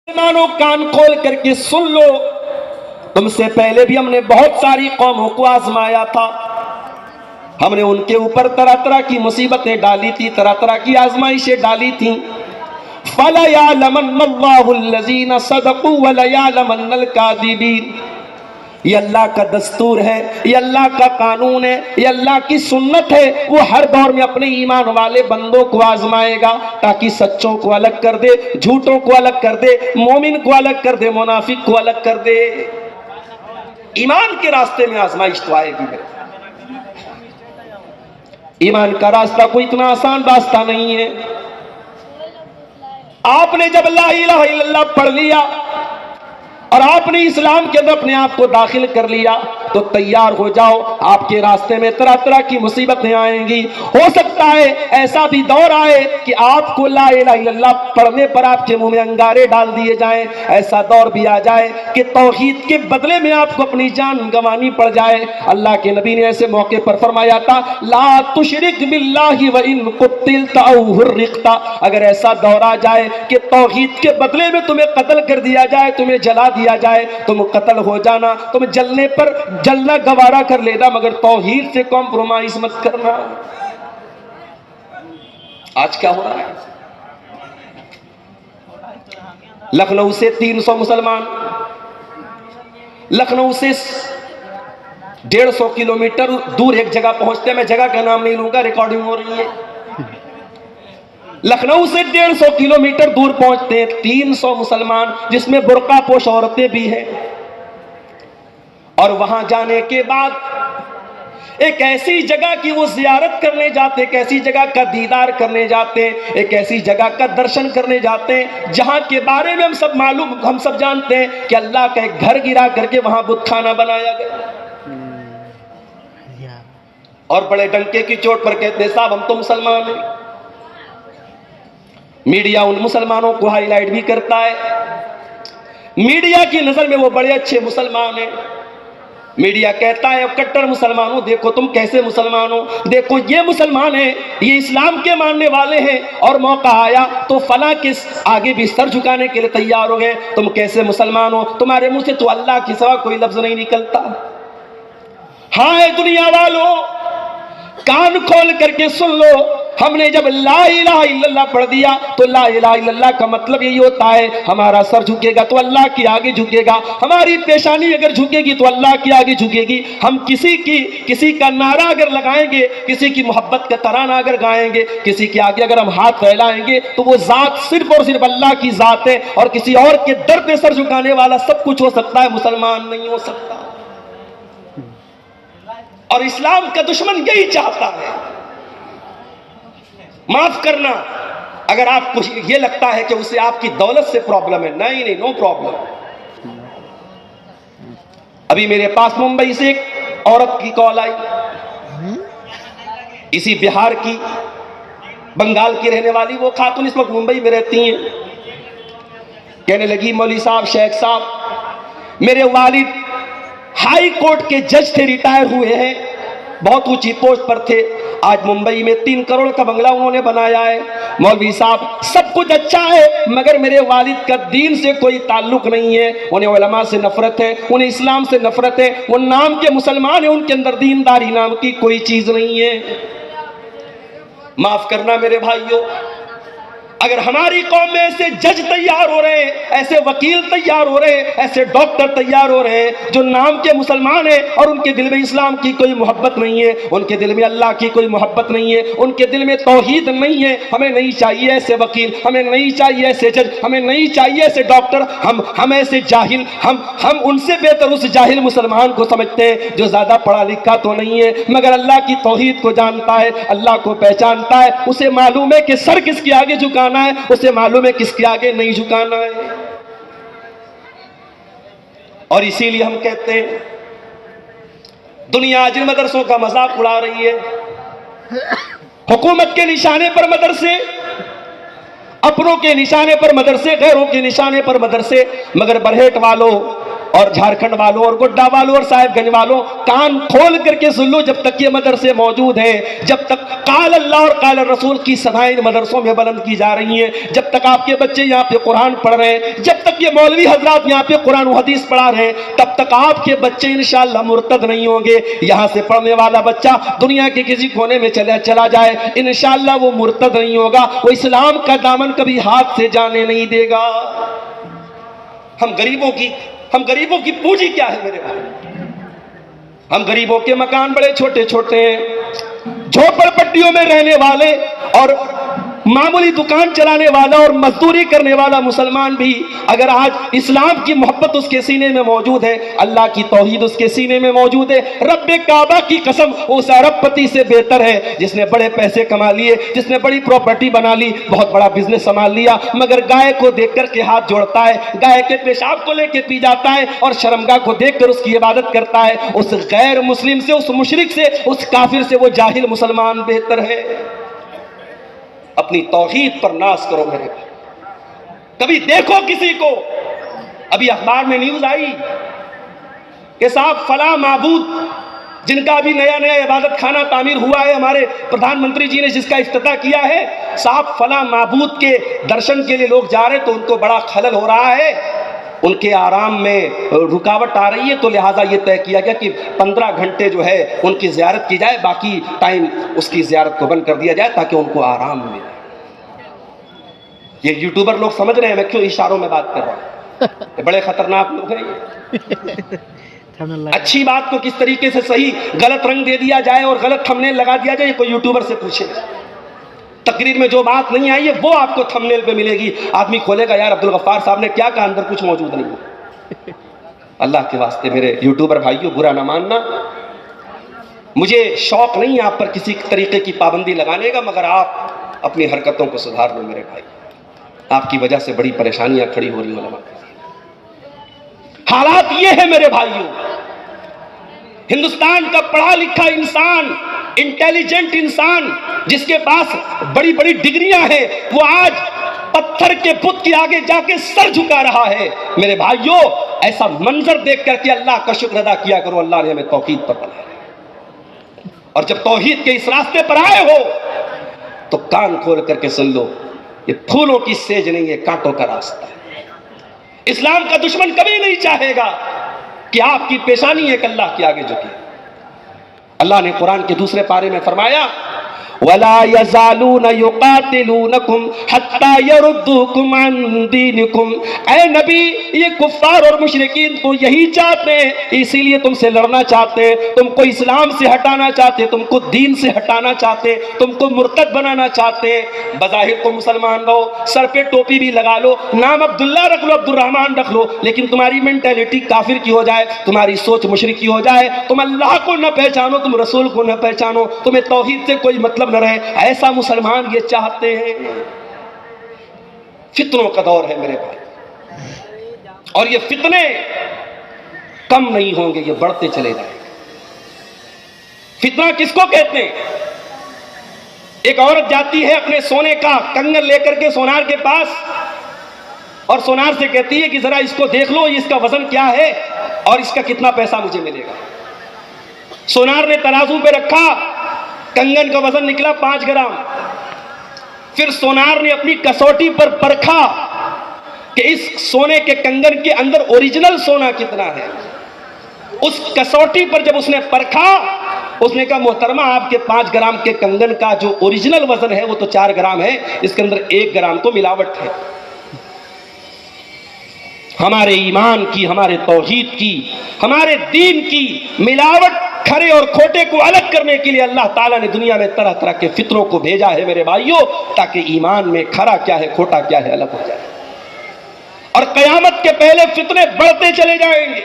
مسلمانوں کان کھول کر کے سن لو، تم سے پہلے بھی ہم نے بہت ساری قوموں کو آزمایا تھا، ہم نے ان کے اوپر طرح طرح کی مصیبتیں ڈالی تھی، طرح طرح کی آزمائشیں ڈالی تھیں۔ فَلَيَعْلَمَنَّ اللَّهُ الَّذِينَ صَدَقُوا وَلَيَعْلَمَنَّ الْكَاذِبِينَ۔ یہ اللہ کا دستور ہے، یہ اللہ کا قانون ہے، یہ اللہ کی سنت ہے، وہ ہر دور میں اپنے ایمان والے بندوں کو آزمائے گا تاکہ سچوں کو الگ کر دے، جھوٹوں کو الگ کر دے، مومن کو الگ کر دے، منافق کو الگ کر دے۔ ایمان کے راستے میں آزمائش تو آئے گی۔ ایمان کا راستہ کوئی اتنا آسان راستہ نہیں ہے۔ آپ نے جب لا الہ الا اللہ پڑھ لیا اور آپ نے اسلام کے اندر اپنے آپ کو داخل کر لیا تو تیار ہو جاؤ، آپ کے راستے میں طرح طرح کی مصیبتیں آئیں گی۔ ہو سکتا ہے ایسا بھی دور آئے کہ آپ کو لا الہ الا اللہ پڑھنے پر آپ کے منہ میں انگارے ڈال دیے جائیں، ایسا دور بھی آ جائے کہ توحید کے بدلے میں آپ کو اپنی جان گنوانی پڑ جائے۔ اللہ کے نبی نے ایسے موقع پر فرمایا تھا، لا تشرک باللہ وان قتلت او حرقت۔ اگر ایسا دور آ جائے کہ توحید کے بدلے میں تمہیں قتل کر دیا جائے، تمہیں جلا دیا جائے، تم قتل ہو جانا، تم جلنے پر جلنا گوارا کر لینا، مگر توحید سے کمپرومائز مت کرنا۔ آج کیا ہو رہا ہے؟ لکھنؤ سے 300 مسلمان، لکھنؤ سے 150 کلومیٹر دور ایک جگہ پہنچتے ہیں، میں جگہ کا نام نہیں لوں گا، ریکارڈنگ ہو رہی ہے۔ لکھنؤ سے 150 کلومیٹر دور پہنچتے ہیں 300 مسلمان، جس میں برقع پوش عورتیں بھی ہیں، اور وہاں جانے کے بعد ایک ایسی جگہ کی وہ زیارت کرنے جاتے، ایک ایسی جگہ کا دیدار کرنے جاتے ہیں، ایک ایسی جگہ کا درشن کرنے جاتے ہیں جہاں کے بارے میں ہم سب جانتے ہیں کہ اللہ کا ایک گھر گرا کر کے وہاں بت خانہ بنایا گیا، اور بڑے ڈنکے کی چوٹ پر کہتے ہیں صاحب ہم تو مسلمان ہیں۔ میڈیا ان مسلمانوں کو ہائی لائٹ بھی کرتا ہے، میڈیا کی نظر میں وہ بڑے اچھے مسلمان ہیں، میڈیا کہتا ہے کٹر مسلمانوں دیکھو تم کیسے مسلمان ہو، دیکھو یہ مسلمان ہیں، یہ اسلام کے ماننے والے ہیں، اور موقع آیا تو فلاں کے آگے بھی سر جھکانے کے لیے تیار ہو گئے، تم کیسے مسلمان ہو، تمہارے منہ سے تو اللہ کے سوا کوئی لفظ نہیں نکلتا۔ ہاں اے دنیا والوں، کان کھول کر کے سن لو، ہم نے جب لا الہ الا اللہ پڑھ دیا تو لا الہ الا اللہ کا مطلب یہی ہوتا ہے ہمارا سر جھکے گا تو اللہ کے آگے جھکے گا، ہماری پیشانی اگر جھکے گی تو اللہ کے آگے جھکے گی، ہم کسی کا نعرہ اگر لگائیں گے، کسی کی محبت کا ترانہ اگر گائیں گے، کسی کے آگے اگر ہم ہاتھ پھیلائیں گے تو وہ ذات صرف اور صرف اللہ کی ذات ہے، اور کسی اور کے در پہ سر جھکانے والا سب کچھ ہو سکتا ہے، مسلمان نہیں ہو سکتا۔ اور اسلام کا دشمن یہی چاہتا ہے۔ معاف کرنا اگر آپ کو یہ لگتا ہے کہ اسے آپ کی دولت سے پرابلم ہے، نہیں، نو پرابلم۔ ابھی میرے پاس ممبئی سے ایک عورت کی کال آئی، اسی بہار کی، بنگال کی رہنے والی وہ خاتون اس وقت ممبئی میں رہتی ہیں، کہنے لگی مولوی صاحب، شیخ صاحب، میرے والد ہائی کورٹ کے جج تھے، ریٹائر ہوئے ہیں، بہت اونچی پوسٹ پر تھے، آج ممبئی میں 3 کروڑ کا بنگلہ انہوں نے بنایا ہے، مولوی صاحب سب کچھ اچھا ہے مگر میرے والد کا دین سے کوئی تعلق نہیں ہے، انہیں علماء سے نفرت ہے، انہیں اسلام سے نفرت ہے، وہ نام کے مسلمان ہیں، ان کے اندر دینداری نام کی کوئی چیز نہیں ہے۔ معاف کرنا میرے بھائیوں، اگر ہماری قوم میں ایسے جج تیار ہو رہے ہیں، ایسے وکیل تیار ہو رہے ہیں، ایسے ڈاکٹر تیار ہو رہے ہیں جو نام کے مسلمان ہیں اور ان کے دل میں اسلام کی کوئی محبت نہیں ہے، ان کے دل میں اللہ کی کوئی محبت نہیں ہے، ان کے دل میں توحید نہیں ہے، ہمیں نہیں چاہیے ایسے وکیل، ہمیں نہیں چاہیے ایسے جج، ہمیں نہیں چاہیے ایسے ڈاکٹر، ہم ایسے جاہل، ہم ان سے بہتر اس جاہل مسلمان کو سمجھتے ہیں جو زیادہ پڑھا لکھا تو نہیں ہے مگر اللہ کی توحید کو جانتا ہے، اللہ کو پہچانتا ہے، اسے معلوم ہے کہ سر کس کے آگے جھکانا ہے، اسے معلوم ہے کس کے آگے نہیں جھکانا ہے۔ اور اسی لیے ہم کہتے ہیں دنیا جن مدرسوں کا مذاق اڑا رہی ہے، حکومت کے نشانے پر مدرسے، اپنوں کے نشانے پر مدرسے، غیروں کے نشانے پر مدرسے، مگر برہیٹ والوں اور جھارکھنڈ والوں اور گڈا والوں اور صاحب گنج والوں کان کھول کر کے سن لو، جب تک یہ مدرسے موجود ہیں، جب تک قال اللہ اور قال الرسول کی صدائیں مدرسوں میں بلند کی جا رہی ہیں، جب تک آپ کے بچے یہاں پہ قرآن پڑھ رہے ہیں، جب تک یہ مولوی حضرات یہاں پہ قرآن و حدیث پڑھا رہے ہیں، تب تک آپ کے بچے انشاءاللہ مرتد نہیں ہوں گے۔ یہاں سے پڑھنے والا بچہ دنیا کے کسی کونے میں چلا جائے، انشاءاللہ وہ مرتد نہیں ہوگا، وہ اسلام کا دامن کبھی ہاتھ سے جانے نہیں دے گا۔ ہم غریبوں کی پونجی کیا ہے میرے بھائی؟ ہم غریبوں کے مکان بڑے چھوٹے چھوٹے ہیں، جھوپڑ پٹیوں میں رہنے والے اور معمولی دکان چلانے والا اور مزدوری کرنے والا مسلمان بھی اگر آج اسلام کی محبت اس کے سینے میں موجود ہے، اللہ کی توحید اس کے سینے میں موجود ہے، رب کعبہ کی قسم اس ارب پتی سے بہتر ہے جس نے بڑے پیسے کما لیے، جس نے بڑی پراپرٹی بنا لی، بہت بڑا بزنس سنبھال لیا، مگر گائے کو دیکھ کر کے ہاتھ جوڑتا ہے، گائے کے پیشاب کو لے کے پی جاتا ہے اور شرمگاہ کو دیکھ کر اس کی عبادت کرتا ہے۔ اس غیر مسلم سے، اس مشرک سے، اس کافر سے وہ جاہل مسلمان بہتر ہے۔ اپنی توحید پر ناز کرو میرے بھائی۔ کبھی دیکھو کسی کو، ابھی اخبار میں نیوز آئی کہ صاحب فلاں معبود جن کا ابھی نیا عبادت خانہ تعمیر ہوا ہے، ہمارے پردھان منتری جی نے جس کا افتتاح کیا ہے، صاحب فلاں معبود کے درشن کے لیے لوگ جا رہے تو ان کو بڑا خلل ہو رہا ہے، ان کے آرام میں رکاوٹ آ رہی ہے، تو لہٰذا یہ طے کیا گیا کہ 15 گھنٹے جو ہے ان کی زیارت کی جائے، باقی ٹائم اس کی زیارت کو بند کر دیا جائے تاکہ ان کو آرام ملے۔ یہ یوٹیوبر لوگ سمجھ رہے ہیں میں کیوں اشاروں میں بات کر رہا ہوں؟ یہ بڑے خطرناک لوگ ہیں یہ۔ اچھی بات کو کس طریقے سے صحیح غلط رنگ دے دیا جائے اور غلط تھمبنیل لگا دیا جائے، یہ کوئی یوٹیوبر سے پوچھے۔ تقریر میں جو بات نہیں آئی ہے وہ آپ کو تھمبنیل پہ ملے گی، آدمی کھولے گا یار عبدالغفار صاحب نے کیا کہا، اندر کچھ موجود نہیں ہے۔ اللہ کے واسطے میرے یوٹیوبر بھائیوں برا نہ ماننا، مجھے شوق نہیں آپ پر کسی طریقے کی پابندی لگانے کا، مگر آپ اپنی حرکتوں کو سدھار لو میرے بھائی، آپ کی وجہ سے بڑی پریشانیاں کھڑی ہو رہی ہیں علماء۔ حالات یہ ہے میرے بھائیوں، ہندوستان کا پڑھا لکھا انسان، انٹیلیجنٹ انسان جس کے پاس بڑی بڑی ڈگریاں ہیں، وہ آج پتھر کے بت کے آگے جا کے سر جھکا رہا ہے۔ میرے بھائیوں ایسا منظر دیکھ کر کے اللہ کا شکر ادا کیا کرو، اللہ نے ہمیں توحید پر بنایا، اور جب توحید کے اس راستے پر آئے ہو تو کان کھول کر کے سن لو، یہ پھولوں کی سیج نہیں ہے، کانٹوں کا راستہ ہے۔ اسلام کا دشمن کبھی نہیں چاہے گا کہ آپ کی پیشانی ایک اللہ کے آگے جھکے۔ اللہ نے قرآن کے دوسرے پارے میں فرمایا وَلَا يَزَالُونَ يُقَاتِلُونَكُمْ حَتَّى يَرُدُّوكُمْ عَنْ دِينِكُمْ۔ اے نبی یہ کفار اور مشرکین تو یہی چاہتے ہیں، اسی لیے تم سے لڑنا چاہتے ہیں، تم کو اسلام سے ہٹانا چاہتے، تم کو دین سے ہٹانا چاہتے، تم کو مرتد بنانا چاہتے۔ بظاہر تم مسلمان رہو، سر پہ ٹوپی بھی لگا لو، نام عبداللہ رکھ لو، عبد الرحمن رکھ لو، لیکن تمہاری مینٹیلٹی کافر کی ہو جائے، تمہاری سوچ مشرک کی ہو جائے، تم اللہ کو نہ پہچانو، تم رسول کو نہ پہچانو، تمہیں توحید سے کوئی مطلب نہ رہے، ایسا مسلمان یہ چاہتے ہیں۔ فتنوں کا دور ہے میرے بھائی، اور یہ فتنے کم نہیں ہوں گے، یہ بڑھتے چلے جائیں گے۔ فتنہ کس کو کہتے ہیں؟ ایک عورت جاتی ہے اپنے سونے کا کنگن لے کر کے سونار کے پاس، اور سونار سے کہتی ہے کہ ذرا اس کو دیکھ لو، اس کا وزن کیا ہے اور اس کا کتنا پیسہ مجھے ملے گا۔ سونار نے ترازو پہ رکھا، کنگن کا وزن نکلا 5 گرام۔ پھر سونار نے اپنی کسوٹی پر پرکھا کہ اس سونے کے کنگن کے اندر اوریجنل سونا کتنا ہے۔ اس کسوٹی پر جب اس نے پرکھا، اس نے کہا محترمہ آپ کے 5 گرام کے کنگن کا جو اوریجنل وزن ہے وہ تو 4 گرام ہے، اس کے اندر 1 گرام تو ملاوٹ ہے۔ ہمارے ایمان کی، ہمارے توحید کی، ہمارے دین کی ملاوٹ، کھرے اور کھوٹے کو الگ کرنے کے لیے اللہ تعالیٰ نے دنیا میں طرح طرح کے فتنوں کو بھیجا ہے میرے بھائیوں، تاکہ ایمان میں کھرا کیا ہے کھوٹا کیا ہے الگ ہو جائے، اور قیامت کے پہلے فتنے بڑھتے چلے جائیں گے۔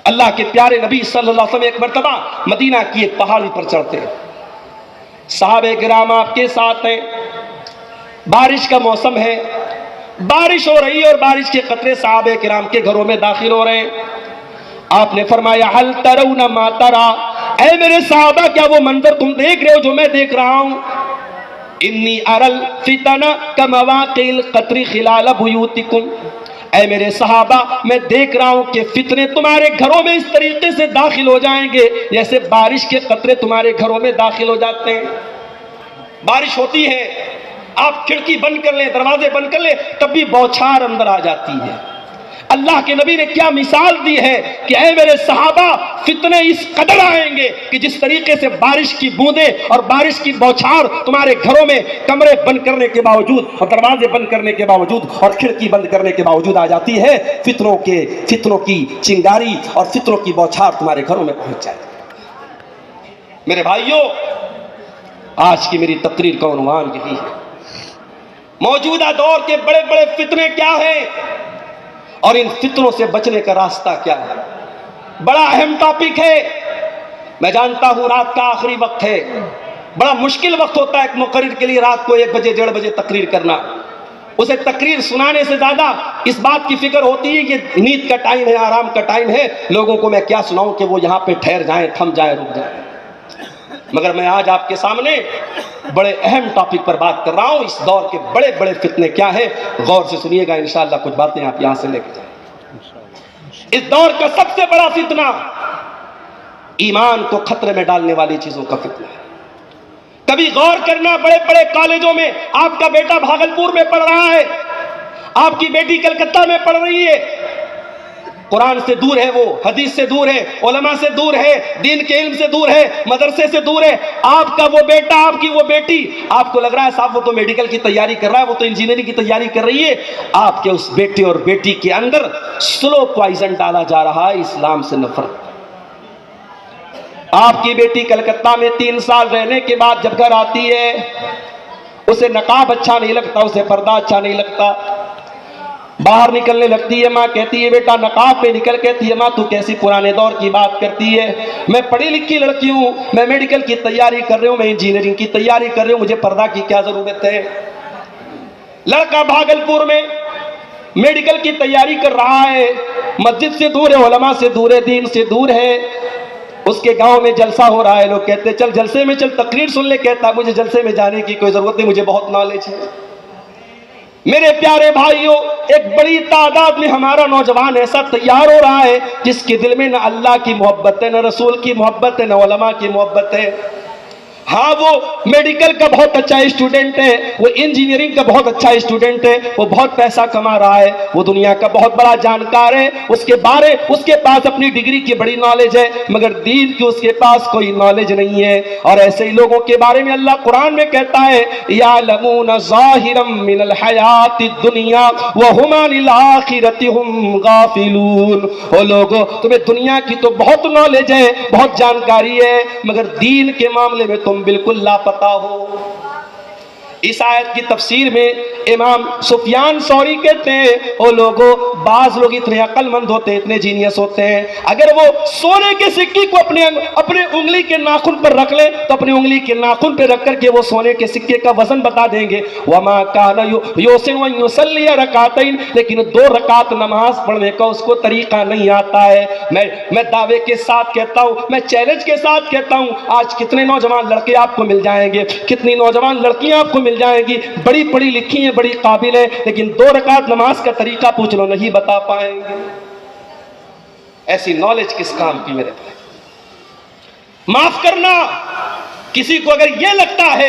اللہ کے پیارے نبی صلی اللہ علیہ وسلم ایک مرتبہ مدینہ کی ایک پہاڑی پر چڑھتے ہیں، صحابہ کرام آپ کے ساتھ ہیں، بارش کا موسم ہے، بارش ہو رہی ہے اور بارش کے قطرے صحابہ کرام کے گھروں میں داخل ہو رہے ہیں۔ آپ نے فرمایا حل ترون ما ترا، اے میرے صحابہ کیا وہ منظر تم دیکھ رہے ہو جو میں دیکھ رہا ہوں؟ انی ارل فتن کمواقع القطر خلال بیوتکم، اے میرے صحابہ میں دیکھ رہا ہوں کہ فتنے تمہارے گھروں میں اس طریقے سے داخل ہو جائیں گے جیسے بارش کے قطرے تمہارے گھروں میں داخل ہو جاتے ہیں. بارش ہوتی ہے، آپ کھڑکی بند کر لیں، دروازے بند کر لیں، تب بھی بوچھار اندر آ جاتی ہے. اللہ کے نبی نے کیا مثال دی ہے کہ اے میرے صحابہ فتنے اس قدر آئیں گے کہ جس طریقے سے بارش کی بوندیں اور بارش کی بوچھار تمہارے گھروں میں کمرے بند کرنے کے باوجود اور دروازے بند کرنے کے باوجود اور کھڑکی بند کرنے کے باوجود آ جاتی ہے، فتنوں کی چنگاری اور فتنوں کی بوچھار تمہارے گھروں میں پہنچ جائے. میرے بھائیوں، آج کی میری تقریر کا عنوان یہی ہے، موجودہ دور کے بڑے بڑے فتنے کیا ہیں اور ان فتنوں سے بچنے کا راستہ کیا ہے. بڑا اہم ٹاپک ہے. میں جانتا ہوں رات کا آخری وقت ہے، بڑا مشکل وقت ہوتا ہے ایک مقرر کے لیے رات کو 1 بجے 1:30 بجے تقریر کرنا. اسے تقریر سنانے سے زیادہ اس بات کی فکر ہوتی ہے کہ نیند کا ٹائم ہے، آرام کا ٹائم ہے، لوگوں کو میں کیا سناؤں کہ وہ یہاں پہ ٹھہر جائیں، تھم جائیں، رک جائیں. مگر میں آج آپ کے سامنے بڑے اہم ٹاپک پر بات کر رہا ہوں. اس دور کے بڑے بڑے فتنے کیا ہیں، غور سے سنیے گا، انشاءاللہ کچھ باتیں آپ یہاں سے لے کے جائیں. اس دور کا سب سے بڑا فتنہ ایمان کو خطرے میں ڈالنے والی چیزوں کا فتنہ ہے. کبھی غور کرنا، بڑے بڑے کالجوں میں آپ کا بیٹا بھاگلپور میں پڑھ رہا ہے، آپ کی بیٹی کلکتہ میں پڑھ رہی ہے، قرآن سے دور ہے، وہ حدیث سے دور ہے، علماء سے دور ہے، دین کے علم سے دور ہے، مدرسے سے دور ہے. آپ کا وہ بیٹا، آپ کی وہ بیٹی، آپ کو لگ رہا ہے صاحب وہ تو میڈیکل کی تیاری کر رہا ہے، وہ تو انجینئرنگ کی تیاری کر رہی ہے. آپ کے اس بیٹے اور بیٹی کے اندر سلو پوائزن ڈالا جا رہا ہے، اسلام سے نفرت. آپ کی بیٹی کلکتہ میں 3 سال رہنے کے بعد جب گھر آتی ہے، اسے نقاب اچھا نہیں لگتا، اسے پردہ اچھا نہیں لگتا. باہر نکلنے لگتی ہے، ماں کہتی ہے بیٹا نقاب پہ نکل. کہتی ہے ماں تو کیسی پرانے دور کی بات کرتی ہے، میں پڑھی لکھی لڑکی ہوں، میں میڈیکل کی تیاری کر رہی ہوں، میں انجینئرنگ کی تیاری کر رہی ہوں، مجھے پردہ کی کیا ضرورت ہے. لڑکا بھاگلپور میں میڈیکل کی تیاری کر رہا ہے، مسجد سے دور ہے، علماء سے دور ہے، دین سے دور ہے. اس کے گاؤں میں جلسہ ہو رہا ہے، لوگ کہتے چل جلسے میں چل، تقریر سن لے. کہتا مجھے جلسے میں جانے کی کوئی ضرورت نہیں، مجھے بہت نالج ہے. میرے پیارے بھائیوں، ایک بڑی تعداد میں ہمارا نوجوان ایسا تیار ہو رہا ہے جس کے دل میں نہ اللہ کی محبت ہے، نہ رسول کی محبت ہے، نہ علماء کی محبت ہے. ہاں وہ میڈیکل کا بہت اچھا اسٹوڈنٹ ہے، وہ انجینئرنگ کا بہت اچھا اسٹوڈنٹ ہے، وہ بہت پیسہ کما رہا ہے، وہ دنیا کا بہت بڑا جانکار ہے، اس کے پاس اپنی ڈگری کی بڑی نالج ہے، مگر دین کی اس کے پاس کوئی نالج نہیں ہے. اور ایسے ہی لوگوں کے بارے میں اللہ قرآن میں کہتا ہے یعلمون ظاہرا من الحیات الدنیا وہم عن الآخرۃ ہم غافلون. وہ لوگوں تمہیں دنیا کی تو بہت نالج ہے، بہت جانکاری ہے، مگر دین کے معاملے میں تم بالکل لاپتہ ہو. اس آیت کی تفسیر میں امام سفیان ثوری کہتے ہیں وہ لوگوں بعض لوگ اتنے عقل مند ہوتے ہیں، اتنے جینیس ہوتے ہیں، اگر وہ سونے کے سکے کو اپنے انگلی کے ناخن پر رکھ لیں تو اپنی انگلی کے ناخن پہ رکھ کر کے وہ سونے کے سکے کا وزن بتا دیں گے. وما کان یحسن ان یصلی رکعتین، لیکن 2 رکعت نماز پڑھنے کا اس کو طریقہ نہیں آتا ہے. میں دعوے کے ساتھ کہتا ہوں، میں چیلنج کے ساتھ کہتا ہوں، آج کتنے نوجوان لڑکے آپ کو مل جائیں گے، کتنی نوجوان لڑکیاں آپ کو مل جائیں گی، بڑی پڑھی لکھی ہیں، بڑی قابل ہیں، لیکن 2 رکعت نماز کا طریقہ پوچھ لو نہیں بتا پائیں گے. ایسی نالج کس کام کی میرے بھائی؟ معاف کرنا، کسی کو اگر یہ لگتا ہے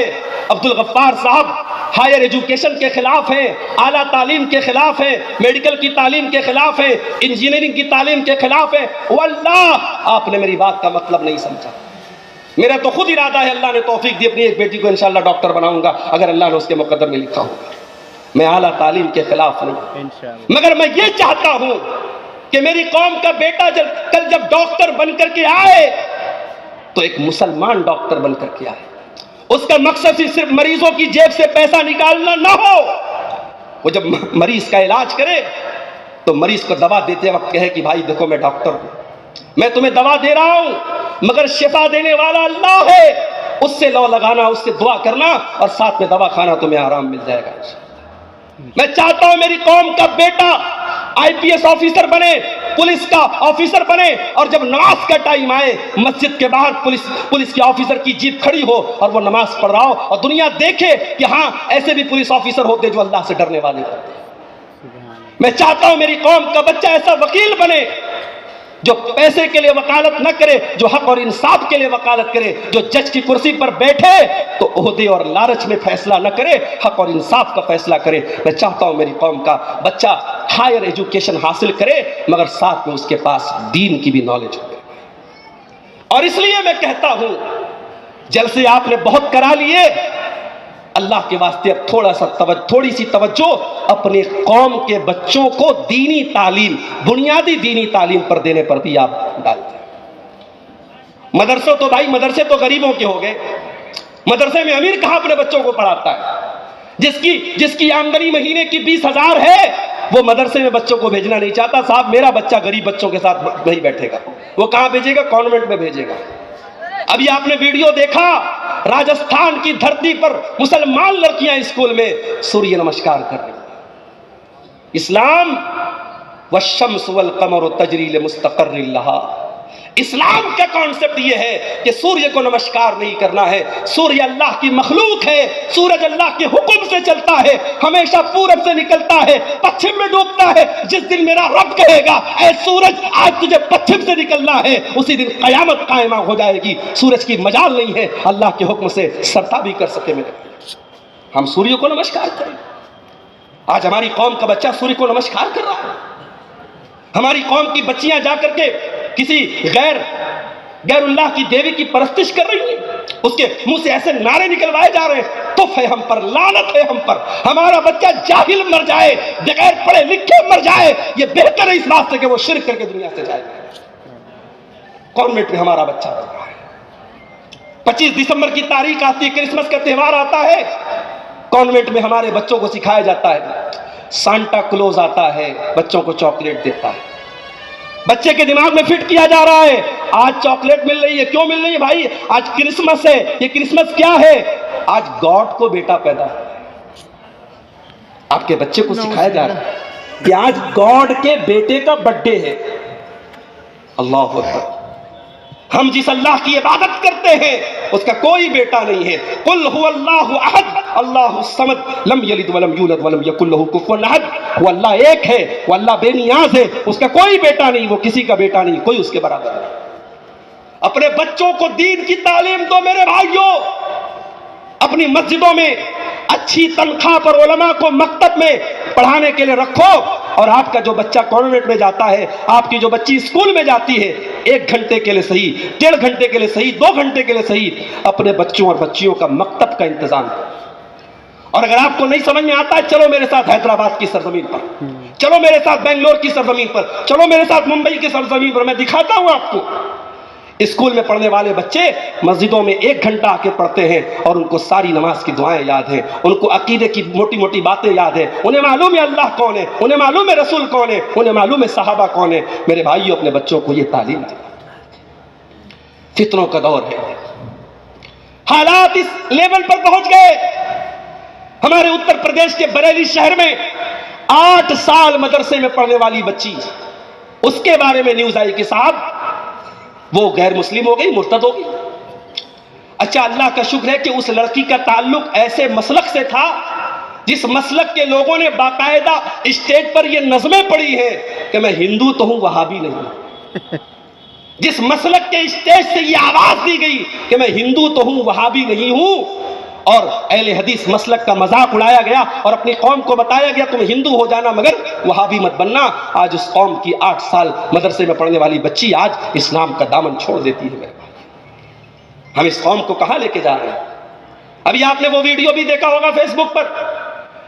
عبدالغفار صاحب ہائر ایجوکیشن کے خلاف ہیں، اعلیٰ تعلیم کے خلاف ہیں، میڈیکل کی تعلیم کے خلاف ہیں، انجینئرنگ کی تعلیم کے خلاف ہیں، واللہ آپ نے میری بات کا مطلب نہیں سمجھا. میرا تو خود ارادہ ہے، اللہ نے توفیق دی، اپنی ایک بیٹی کو انشاءاللہ ڈاکٹر بناؤں گا اگر اللہ نے اس کے مقدر میں لکھا ہوگا. میں اعلیٰ تعلیم کے خلاف نہیں، مگر میں یہ چاہتا ہوں کہ میری قوم کا بیٹا کل جب ڈاکٹر بن کر کے آئے تو ایک مسلمان ڈاکٹر بن کر کے آئے. اس کا مقصد صرف مریضوں کی جیب سے پیسہ نکالنا نہ ہو. وہ جب مریض کا علاج کرے تو مریض کو دوا دیتے وقت کہے کہ بھائی دیکھو میں ڈاکٹر ہوں، میں تمہیں دوا دے رہا ہوں، مگر شفا دینے والا اللہ ہے، اس سے لو لگانا، اس سے دعا کرنا، اور ساتھ میں دوا کھانا، تمہیں آرام مل جائے گا. میں چاہتا ہوں میری قوم کا بیٹا IPS آفیسر بنے، پولیس کا آفیسر بنے، اور جب نماز کا ٹائم آئے مسجد کے باہر پولیس کے آفیسر کی جیپ کھڑی ہو اور وہ نماز پڑھ رہا ہو، اور دنیا دیکھے کہ ہاں ایسے بھی پولیس آفیسر ہوتے جو اللہ سے ڈرنے والے ہوتے. میں چاہتا ہوں میری قوم کا بچہ ایسا وکیل بنے جو پیسے کے لیے وکالت نہ کرے، جو حق اور انصاف کے لیے وکالت کرے، جو جج کی کرسی پر بیٹھے تو عہدے اور لالچ میں فیصلہ نہ کرے، حق اور انصاف کا فیصلہ کرے۔ میں چاہتا ہوں میری قوم کا بچہ ہائر ایجوکیشن حاصل کرے مگر ساتھ میں اس کے پاس دین کی بھی نالج ہو۔ اور اس لیے میں کہتا ہوں جلسے آپ نے بہت کرا لیے، اللہ کے واسطے اب تھوڑی سی توجہ اپنے قوم کے بچوں کو دینی تعلیم، بنیادی دینی تعلیم پر دینے پر بھی آپ ڈالتے ہیں۔ مدرسے تو غریبوں کے ہو گئے، مدرسے میں امیر کہاں اپنے بچوں کو پڑھاتا ہے؟ جس کی آمدنی مہینے کی 20,000 ہے وہ مدرسے میں بچوں کو بھیجنا نہیں چاہتا۔ صاحب میرا بچہ غریب بچوں کے ساتھ نہیں بیٹھے گا، وہ کہاں بھیجے گا؟ کانوینٹ میں بھیجے گا۔ ابھی آپ نے ویڈیو دیکھا، راجستھان کی دھرتی پر مسلمان لڑکیاں اسکول میں سوریہ نمسکار کر رہی ہیں۔ اسلام والشمس والقمر تجری لمستقر لها، اسلام کا کانسیپٹ یہ ہے کہ سوریہ کو نمسکار نہیں کرنا ہے۔ سوریہ اللہ کی مخلوق ہے، سورج اللہ کے حکم سے چلتا ہے، ہمیشہ پورب سے نکلتا ہے، پچھم میں ڈوبتا ہے۔ جس دن میرا رب کہے گا اے سورج آج تجھے پچھم سے نکلنا ہے، اسی دن قیامت قائمہ ہو جائے گی۔ سورج کی مجال نہیں ہے اللہ کے حکم سے سرتا بھی کر سکے میرے۔ ہم سوریہ کو نمسکار کریں؟ آج ہماری قوم کا بچہ سوریہ کو نمسکار کر رہا ہے۔ ہماری قوم کی بچیاں جا کر کے کسی غیر اللہ کی دیوی کی پرستش کر رہی ہیں، اس کے منہ سے ایسے نعرے نکلوائے جا رہے ہیں، تف ہے ہم پر، لعنت ہے ہم پر۔ ہمارا بچہ جاہل مر جائے، بغیر پڑھے لکھے مر جائے، یہ بہتر ہے اس بات سے کہ وہ شرک کر کے دنیا سے جائے۔ کانوینٹ میں ہمارا بچہ پڑھ رہا ہے۔ 25 دسمبر کی تاریخ آتی ہے، کرسمس کا تہوار آتا ہے، کانوینٹ میں ہمارے بچوں کو سکھایا جاتا ہے سانٹا کلوز آتا ہے، بچوں کو چاکلیٹ دیتا ہے۔ بچے کے دماغ میں فٹ کیا جا رہا ہے آج چاکلیٹ مل رہی ہے، کیوں مل رہی ہے بھائی؟ آج کرسمس ہے۔ یہ کرسمس کیا ہے؟ آج گاڈ کو بیٹا پیدا ہوا ہے۔ آپ کے بچے کو سکھایا جا رہا ہے کہ آج گاڈ کے بیٹے کا برتھ ڈے ہے۔ اللہ اکبر۔ ہم جس اللہ کی عبادت کرتے ہیں اس کا کوئی بیٹا نہیں ہے۔ قل هو اللہ احد اللہ الصمد لم یلد ولم یولد ولم یکن له کفوا احد۔ وہ اللہ ایک ہے، وہ اللہ بے نیاز ہے، اس کا کوئی بیٹا نہیں، وہ کسی کا بیٹا نہیں، کوئی اس کے برابر نہیں۔ اپنے بچوں کو دین کی تعلیم دو میرے بھائیوں۔ اپنی مسجدوں میں اچھی تنخواہ پر علماء کو مکتب میں پڑھانے کے لیے رکھو، اور آپ کا جو بچہ کانوینٹ میں جاتا ہے، آپ کی جو بچی اسکول میں جاتی ہے، 1 گھنٹے کے لیے صحیح، 1.5 گھنٹے کے لیے صحیح، 2 گھنٹے کے لیے صحیح، اپنے بچوں اور بچیوں کا مکتب کا انتظام کرو۔ اور اگر آپ کو نہیں سمجھ میں آتا ہے، چلو میرے ساتھ حیدرآباد کی سرزمین پر، چلو میرے ساتھ بنگلور کی سرزمین پر، چلو میرے ساتھ ممبئی کی سرزمین پر، میں دکھاتا ہوں آپ کو۔ اسکول میں پڑھنے والے بچے مسجدوں میں 1 گھنٹہ آ کے پڑھتے ہیں، اور ان کو ساری نماز کی دعائیں یاد ہیں، ان کو عقیدے کی موٹی موٹی باتیں یاد ہیں، انہیں معلوم ہے اللہ کون ہے، انہیں معلوم ہے رسول کون ہے، انہیں معلوم ہے صحابہ کون ہے۔ میرے بھائیوں، اپنے بچوں کو یہ تعلیم دیں۔ فتنوں کا دور ہے، حالات اس لیول پر پہنچ گئے۔ ہمارے اتر پردیش کے بریلی شہر میں 8 سال مدرسے میں پڑھنے والی بچی، اس کے بارے میں نیوز آئی کہ صاحب وہ غیر مسلم ہو گئی، مرتد ہو گئی۔ اچھا، اللہ کا شکر ہے کہ اس لڑکی کا تعلق ایسے مسلک سے تھا جس مسلک کے لوگوں نے باقاعدہ اسٹیج پر یہ نظمیں پڑھی ہیں کہ میں ہندو تو ہوں، وہابی نہیں۔ جس مسلک کے اسٹیج سے یہ آواز دی گئی کہ میں ہندو تو ہوں، وہابی نہیں ہوں، اور اہل حدیث مسلک کا مذاق اڑایا گیا اور اپنی قوم کو بتایا گیا تم ہندو ہو جانا مگر وہابی مت بننا۔ آج اس قوم کی 8 سال مدرسے میں پڑھنے والی بچی آج اسلام کا دامن چھوڑ دیتی ہے۔ میرے بھائی، ہم اس قوم کو کہاں لے کے جا رہے ہیں؟ ابھی آپ نے وہ ویڈیو بھی دیکھا ہوگا فیس بک پر،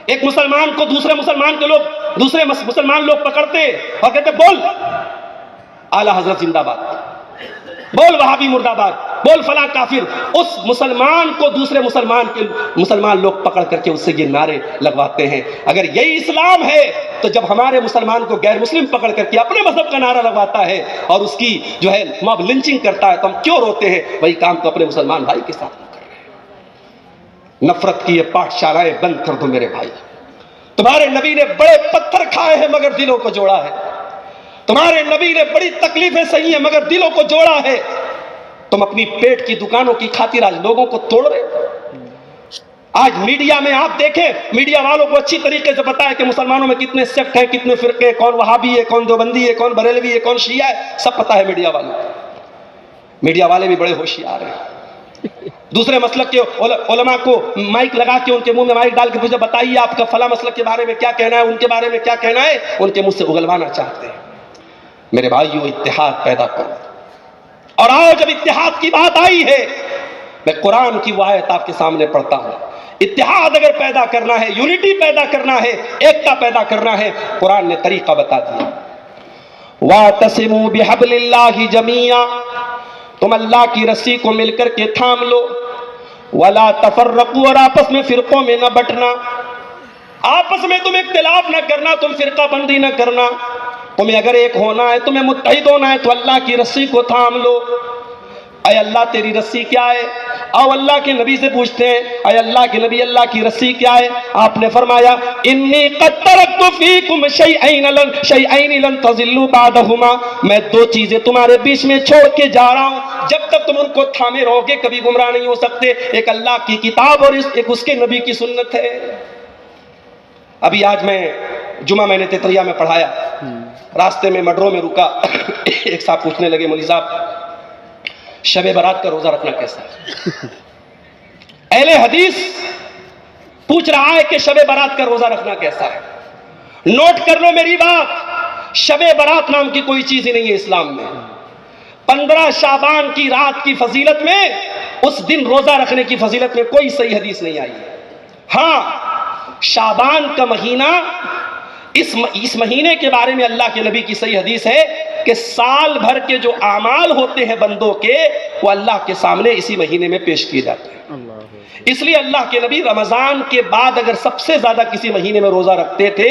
ایک مسلمان کو دوسرے مسلمان لوگ پکڑتے اور کہتے بول اعلی حضرت زندہ باد، بول وہابی مرد آباد، بول فلاں کافر۔ اس مسلمان کو دوسرے مسلمان لوگ پکڑ کر کے اس سے یہ نعرے لگواتے ہیں۔ اگر یہی اسلام ہے تو جب ہمارے مسلمان کو غیر مسلم پکڑ کر کے اپنے مذہب کا نعرہ لگواتا ہے اور اس کی جو ہے موب لنچنگ کرتا ہے تو ہم کیوں روتے ہیں؟ وہی کام تو اپنے مسلمان بھائی کے ساتھ کر رہے ہیں۔ نفرت کی یہ پاٹھ شالائیں بند کر دو میرے بھائی۔ تمہارے نبی نے بڑے پتھر کھائے ہیں مگر دلوں کو جوڑا ہے۔ تمہارے نبی نے بڑی تکلیفیں سہی ہیں مگر دلوں کو جوڑا ہے۔ تم اپنی پیٹ کی دکانوں کی خاطر آج لوگوں کو توڑ رہے ہو۔ آج میڈیا میں آپ دیکھیں، میڈیا والوں کو اچھی طریقے سے پتا ہے کہ مسلمانوں میں کتنے سیکٹ ہیں، کتنے فرقے، کون وہابی ہے، کون دیوبندی ہے، کون بریلوی ہے، کون شیعہ ہے، سب پتا ہے میڈیا والوں کو۔ میڈیا والے بھی بڑے ہوشیار ہیں۔ دوسرے مسلک کے علماء کو مائک لگا کے ان کے منہ میں مائک ڈال کے پوچھے بتائیے آپ کا فلاں مسلک کے بارے میں کیا کہنا ہے، ان کے بارے میں کیا کہنا ہے، ان کے منہ سے اگلوانا چاہتے ہیں۔ میرے بھائیو، اتحاد پیدا کرو۔ اور آؤ، جب اتحاد کی بات آئی ہے، میں قرآن کی وہ آیت آپ کے سامنے پڑھتا ہوں۔ اتحاد اگر پیدا کرنا ہے، یونٹی پیدا کرنا ہے، ایکتا پیدا کرنا ہے، قرآن نے طریقہ بتا دیا۔ وَاعْتَصِمُوا بِحَبْلِ اللَّهِ جَمِيعًا، تم اللہ کی رسی کو مل کر کے تھام لو۔ وَلَا تَفَرَّقُوا، اور آپس میں فرقوں میں نہ بٹنا، آپس میں تم اختلاف نہ کرنا، تم فرقہ بندی نہ کرنا۔ تمہیں اگر ایک ہونا ہے، تمہیں متحد ہونا ہے تو اللہ کی رسی کو تھام لو۔ اے اللہ تیری رسی کیا ہے؟ آؤ اللہ کے نبی سے پوچھتے ہیں، اے اللہ کے نبی اللہ کی رسی کیا ہے؟ آپ نے فرمایا انی قد ترکت فیکم شیئین لن تضلوا بعدہما، میں دو چیزیں تمہارے بیچ میں چھوڑ کے جا رہا ہوں، جب تک تم ان کو تھامے رہو گے کبھی گمراہ نہیں ہو سکتے۔ ایک اللہ کی کتاب اور ایک اس کے نبی کی سنت ہے۔ ابھی آج جمعہ میں نے تیتریا میں پڑھایا، راستے میں مڈرو میں رکا، ایک صاحب پوچھنے لگے مولوی صاحب شب برات کا روزہ رکھنا کیسا ہے؟ اہل حدیث پوچھ رہا ہے کہ شب برات کا روزہ رکھنا کیسا ہے۔ نوٹ کر لو میری بات، شب برات نام کی کوئی چیز ہی نہیں ہے اسلام میں۔ 15 شعبان کی رات کی فضیلت میں، اس دن روزہ رکھنے کی فضیلت میں کوئی صحیح حدیث نہیں آئی ہے۔ ہاں، شعبان کا مہینہ، اس مہینے کے بارے میں اللہ کے نبی کی صحیح حدیث ہے کہ سال بھر کے جو اعمال ہوتے ہیں بندوں کے، وہ اللہ کے سامنے اسی مہینے میں پیش کیے جاتے ہیں۔ اس لیے اللہ کے نبی رمضان کے بعد اگر سب سے زیادہ کسی مہینے میں روزہ رکھتے تھے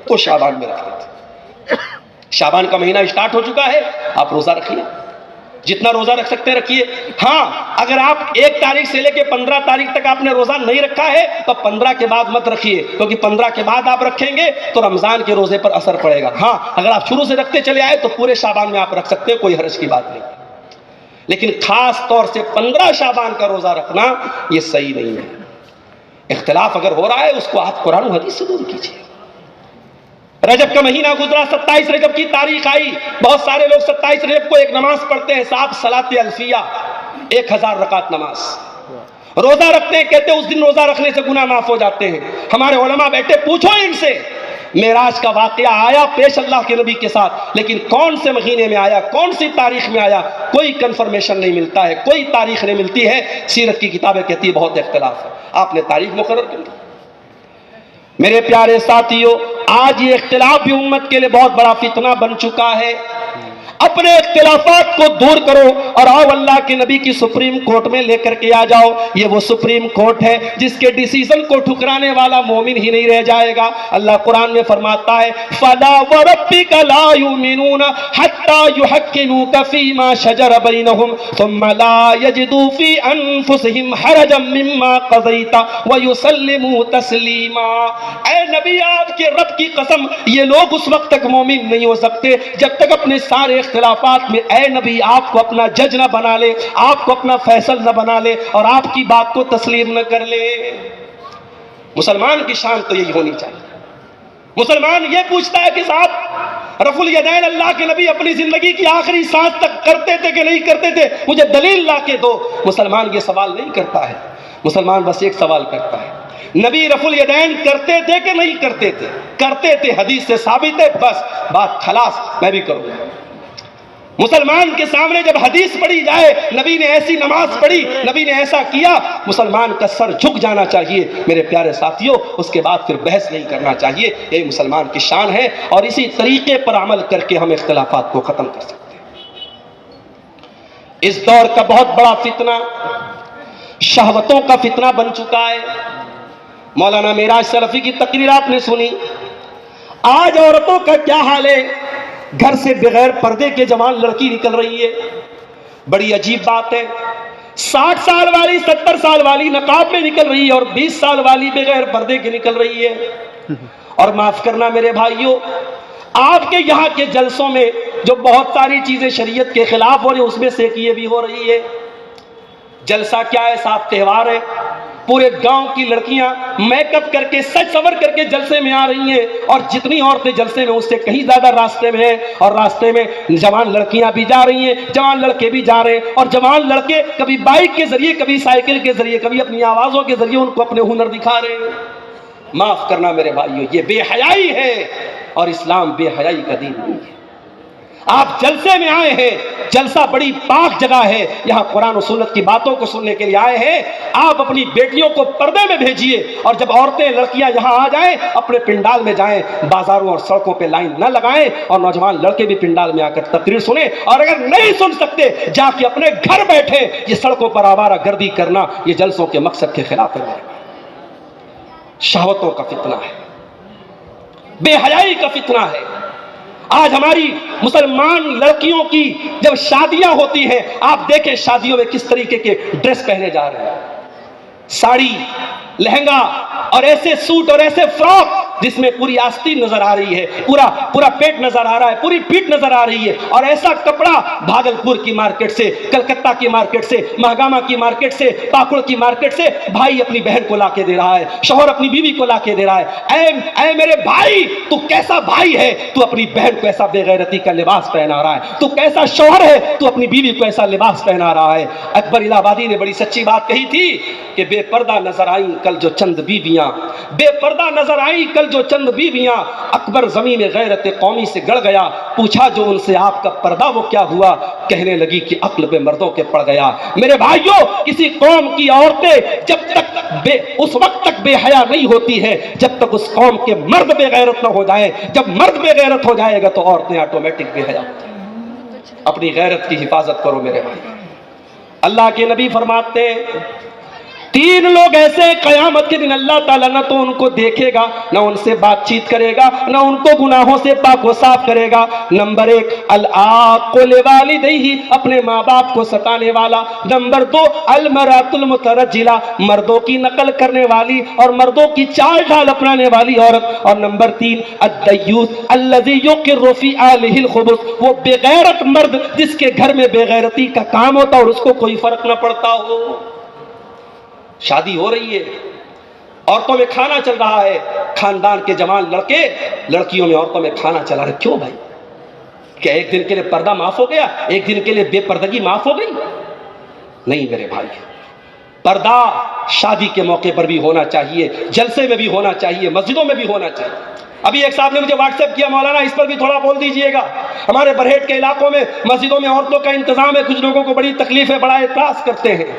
تو شعبان میں رکھتے تھے۔ شعبان کا مہینہ اسٹارٹ ہو چکا ہے، آپ روزہ رکھیے، جتنا روزہ رکھ سکتے ہیں رکھیے۔ ہاں، اگر آپ 1 تاریخ سے لے کے 15 تاریخ تک آپ نے روزہ نہیں رکھا ہے تو 15 کے بعد مت رکھیے، کیونکہ 15 کے بعد آپ رکھیں گے تو رمضان کے روزے پر اثر پڑے گا۔ ہاں، اگر آپ شروع سے رکھتے چلے آئے تو پورے شعبان میں آپ رکھ سکتے ہیں، کوئی حرج کی بات نہیں، لیکن خاص طور سے 15 شعبان کا روزہ رکھنا یہ صحیح نہیں ہے۔ اختلاف اگر ہو رہا ہے اس کو آپ قرآن و حدیث سے دور کیجیے۔ رجب کا مہینہ گزرا، 27 رجب کی تاریخ آئی، بہت سارے لوگ 27 رجب کو ایک نماز پڑھتے ہیں، صاحب صلاۃ الفیہ، 1000 رکعت نماز، روزہ رکھتے ہیں، کہتے ہیں اس دن روزہ رکھنے سے گناہ معاف ہو جاتے ہیں۔ ہمارے علماء بیٹھے، پوچھو ان سے، معراج کا واقعہ آیا پیش اللہ کے نبی کے ساتھ، لیکن کون سے مہینے میں آیا، کون سی تاریخ میں آیا، کوئی کنفرمیشن نہیں ملتا ہے، کوئی تاریخ نہیں ملتی ہے۔ سیرت کی کتابیں کہتی ہے بہت اختلاف ہے، آپ نے تاریخ مقرر کر دی۔ میرے پیارے ساتھیوں، آج یہ اختلاف بھی امت کے لیے بہت بڑا فتنہ بن چکا ہے۔ اپنے اختلافات کو دور کرو اور آؤ اللہ کے نبی کی سپریم کورٹ میں لے کر کے آ جاؤ۔ یہ وہ سپریم کورٹ ہے جس کے ڈیسیزن کو ٹھکرانے والا مومن ہی نہیں رہ جائے گا۔ اللہ قرآن میں فرماتا ہے فَلَا وَرَبِّكَ لَا يُؤْمِنُونَ حَتَّى يُحَكِّمُوكَ فِي مَا شَجَرَ بَيْنَهُمْ ثُمَّ لَا يَجِدُوا فِي أَنفُسِهِمْ حَرَجًا مِّمَّا قَضَيْتَ وَيُسَلِّمُوا تَسْلِيمًا۔ اے نبی، آپ کے رب کی قسم، یہ لوگ اس وقت تک مومن نہیں ہو سکتے جب تک اپنے سارے اختلافات میں اے نبی آپ کو اپنا جج نہ بنا لے، آپ کو اپنا فیصل نہ بنا لے اور آپ کی بات کو تسلیم نہ کر لے۔ مسلمان کی شان تو یہی ہونی چاہیے۔ مسلمان یہ پوچھتا ہے کہ صاحب رفع الیدین اللہ کے نبی اپنی زندگی کی آخری سانس تک کرتے تھے کہ نہیں کرتے تھے، مجھے دلیل لا کے دو۔ مسلمان یہ سوال نہیں کرتا ہے، مسلمان بس ایک سوال کرتا ہے، نبی رفع الیدین کرتے تھے کہ نہیں کرتے تھے؟ کرتے تھے، حدیث سے ثابت ہے، بس بات خلاص، میں بھی کروں گا۔ مسلمان کے سامنے جب حدیث پڑھی جائے، نبی نے ایسی نماز پڑھی، نبی نے ایسا کیا، مسلمان کا سر جھک جانا چاہیے میرے پیارے ساتھیوں، اس کے بعد پھر بحث نہیں کرنا چاہیے۔ یہ مسلمان کی شان ہے اور اسی طریقے پر عمل کر کے ہم اختلافات کو ختم کر سکتے ہیں۔ اس دور کا بہت بڑا فتنہ شہوتوں کا فتنہ بن چکا ہے۔ مولانا معراج سلفی کی تقریر آپ نے سنی، آج عورتوں کا کیا حال ہے، گھر سے بغیر پردے کے جوان لڑکی نکل رہی ہے۔ بڑی عجیب بات ہے، 60 سال والی 70 سال والی نقاب میں نکل رہی ہے اور 20 سال والی بغیر پردے کے نکل رہی ہے۔ اور معاف کرنا میرے بھائیوں، آپ کے یہاں کے جلسوں میں جو بہت ساری چیزیں شریعت کے خلاف ہو رہی ہیں اس میں سے ایک یہ بھی ہو رہی ہے۔ جلسہ کیا ہے صاحب؟ تہوار ہے، پورے گاؤں کی لڑکیاں میک اپ کر کے سج سور کر کے جلسے میں آ رہی ہیں، اور جتنی عورتیں جلسے میں اس سے کہیں زیادہ راستے میں ہیں، اور راستے میں جوان لڑکیاں بھی جا رہی ہیں، جوان لڑکے بھی جا رہے ہیں، اور جوان لڑکے کبھی بائک کے ذریعے، کبھی سائیکل کے ذریعے، کبھی اپنی آوازوں کے ذریعے ان کو اپنے ہنر دکھا رہے ہیں۔ معاف کرنا میرے بھائیو، یہ بے حیائی ہے، اور اسلام بے حیائی کا دین نہیں ہے۔ آپ جلسے میں آئے ہیں، جلسہ بڑی پاک جگہ ہے، یہاں قرآن و سنت کی باتوں کو سننے کے لیے آئے ہیں۔ آپ اپنی بیٹیوں کو پردے میں بھیجیے، اور جب عورتیں لڑکیاں یہاں آ جائیں اپنے پنڈال میں جائیں، بازاروں اور سڑکوں پہ لائن نہ لگائیں، اور نوجوان لڑکے بھی پنڈال میں آ کر تقریر سنیں، اور اگر نہیں سن سکتے جا کے اپنے گھر بیٹھے۔ یہ سڑکوں پر آوارہ گردی کرنا یہ جلسوں کے مقصد کے خلاف ہے، شہوتوں کا فتنہ ہے، بے حیائی کا فتنہ ہے۔ آج ہماری مسلمان لڑکیوں کی جب شادیاں ہوتی ہیں، آپ دیکھیں شادیوں میں کس طریقے کے ڈریس پہنے جا رہے ہیں، ساڑی، لہنگا، اور ایسے سوٹ اور ایسے فراک جس میں پوری آستین نظر آ رہی ہے، پورا پیٹ نظر آ رہا ہے، پوری پیٹ نظر آ رہی ہے، اور ایسا کپڑا بھاگلپور کی مارکیٹ سے، کلکتہ کی مارکیٹ سے، مہگامہ کی مارکیٹ سے، پاکڑ کی مارکیٹ سے بھائی اپنی بہن کو لا کے دے رہا ہے، شوہر اپنی بیوی کو لا کے دے رہا ہے۔ اے میرے بھائی، تو کیسا بھائی ہے تو اپنی بہن کو ایسا بے غیرتی کا لباس پہنا رہا ہے؟ تو کیسا شوہر ہے تو اپنی بیوی کو ایسا لباس پہنا رہا ہے؟ اکبر الہ آبادی نے بڑی سچی بات کہی تھی کہ بے پردہ نظر آئیں کل جو چند بیویاں، بے پردہ نظر آئیں کل جو چند بیویاں، اکبر زمین میں غیرت قومی سے گڑ گیا، پوچھا جو ان سے آپ کا پردہ وہ کیا ہوا، کہنے لگی کہ عقل پہ مردوں کے پڑ گیا۔ میرے بھائیوں، کسی قوم کی عورتیں جب تک اس وقت تک بے حیا نہیں ہوتی ہے جب تک اس قوم کے مرد بے غیرت نہ ہو جائے۔ جب مرد بے غیرت ہو جائے گا تو عورتیں آٹومیٹک بے حیا ہوتی ہیں۔ اپنی غیرت کی حفاظت کرو میرے بھائی۔ اللہ کے نبی فرماتے ہیں 3 لوگ ایسے قیامت کے دن اللہ تعالیٰ نہ تو ان کو دیکھے گا، نہ ان سے بات چیت کرے گا، نہ ان کو گناہوں سے پاک و صاف کرے گا۔ نمبر 1 العاق لوالدیہ، اپنے ماں باپ کو ستانے والا۔ نمبر 2 المرأۃ المترجلہ، مردوں کی نقل کرنے والی اور مردوں کی چال ڈھال اپنانے والی عورت۔ اور نمبر 3 الدیوث الذی یقر فی اہلہ الخبث، وہ بے غیرت مرد جس کے گھر میں بے غیرتی کا کام ہوتا اور اس کو کوئی فرق نہ پڑتا ہو۔ شادی ہو رہی ہے، عورتوں میں کھانا چل رہا ہے، خاندان کے جوان لڑکے لڑکیوں میں عورتوں میں کھانا چلا رہے۔ کیوں بھائی؟ کیا ایک دن کے لیے پردہ معاف ہو گیا؟ ایک دن کے لیے بے پردگی معاف ہو گئی؟ نہیں میرے بھائی، پردہ شادی کے موقع پر بھی ہونا چاہیے، جلسے میں بھی ہونا چاہیے، مسجدوں میں بھی ہونا چاہیے۔ ابھی ایک صاحب نے مجھے واٹس ایپ کیا، مولانا اس پر بھی تھوڑا بول دیجئے گا، ہمارے برہیٹ کے علاقوں میں مسجدوں میں عورتوں کا انتظام ہے، کچھ لوگوں کو بڑی تکلیف ہے، بڑا اعتراض کرتے ہیں۔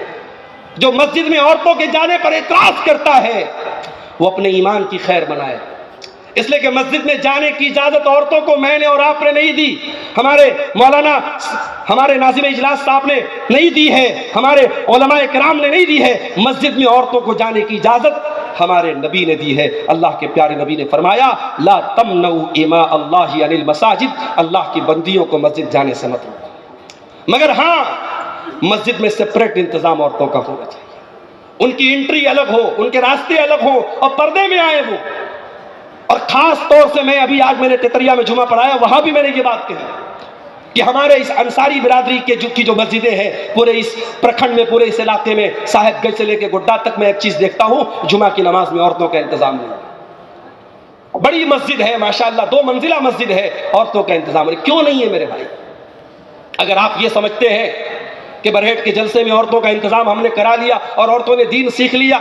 جو مسجد میں عورتوں کے جانے پر اعتراض کرتا ہے وہ اپنے ایمان کی خیر بنائے، اس لیے کہ مسجد میں جانے کی اجازت عورتوں کو میں نے اور آپ نے نہیں دی، ہمارے مولانا، ہمارے ناظم اجلاس صاحب نے نہیں دی ہے، ہمارے علماء کرام نے نہیں دی ہے۔ مسجد میں عورتوں کو جانے کی اجازت ہمارے نبی نے دی ہے۔ اللہ کے پیارے نبی نے فرمایا لا تمنعوا اماء اللہ عن المساجد، اللہ کی بندیوں کو مسجد جانے سے مت روکو، مگر ہاں مسجد میں سپریٹ انتظام عورتوں کا ہونا چاہیے، ان کی انٹری الگ ہو، ان کے راستے الگ ہو، اور پردے میں آئے وہ۔ اور خاص طور سے میں آج میں نے تتریا میں جمعہ پڑھایا، وہاں بھی میں نے یہ بات کہی کہ ہمارے اس انصاری برادری کی جو مسجدیں ہیں پورے اس پرکھنڈ میں، پورے اس علاقے میں، صاحب گنج سے لے کے گڈا تک، میں ایک چیز دیکھتا ہوں، جمعہ کی نماز میں عورتوں کا انتظام نہیں۔ بڑی مسجد ہے ماشاءاللہ، 2 منزلہ مسجد ہے، عورتوں کا انتظام نہیں۔ کیوں نہیں ہے میرے بھائی؟ اگر آپ یہ سمجھتے ہیں کہ برہیٹ کے جلسے میں عورتوں کا انتظام ہم نے کرا لیا اور عورتوں نے دین سیکھ لیا،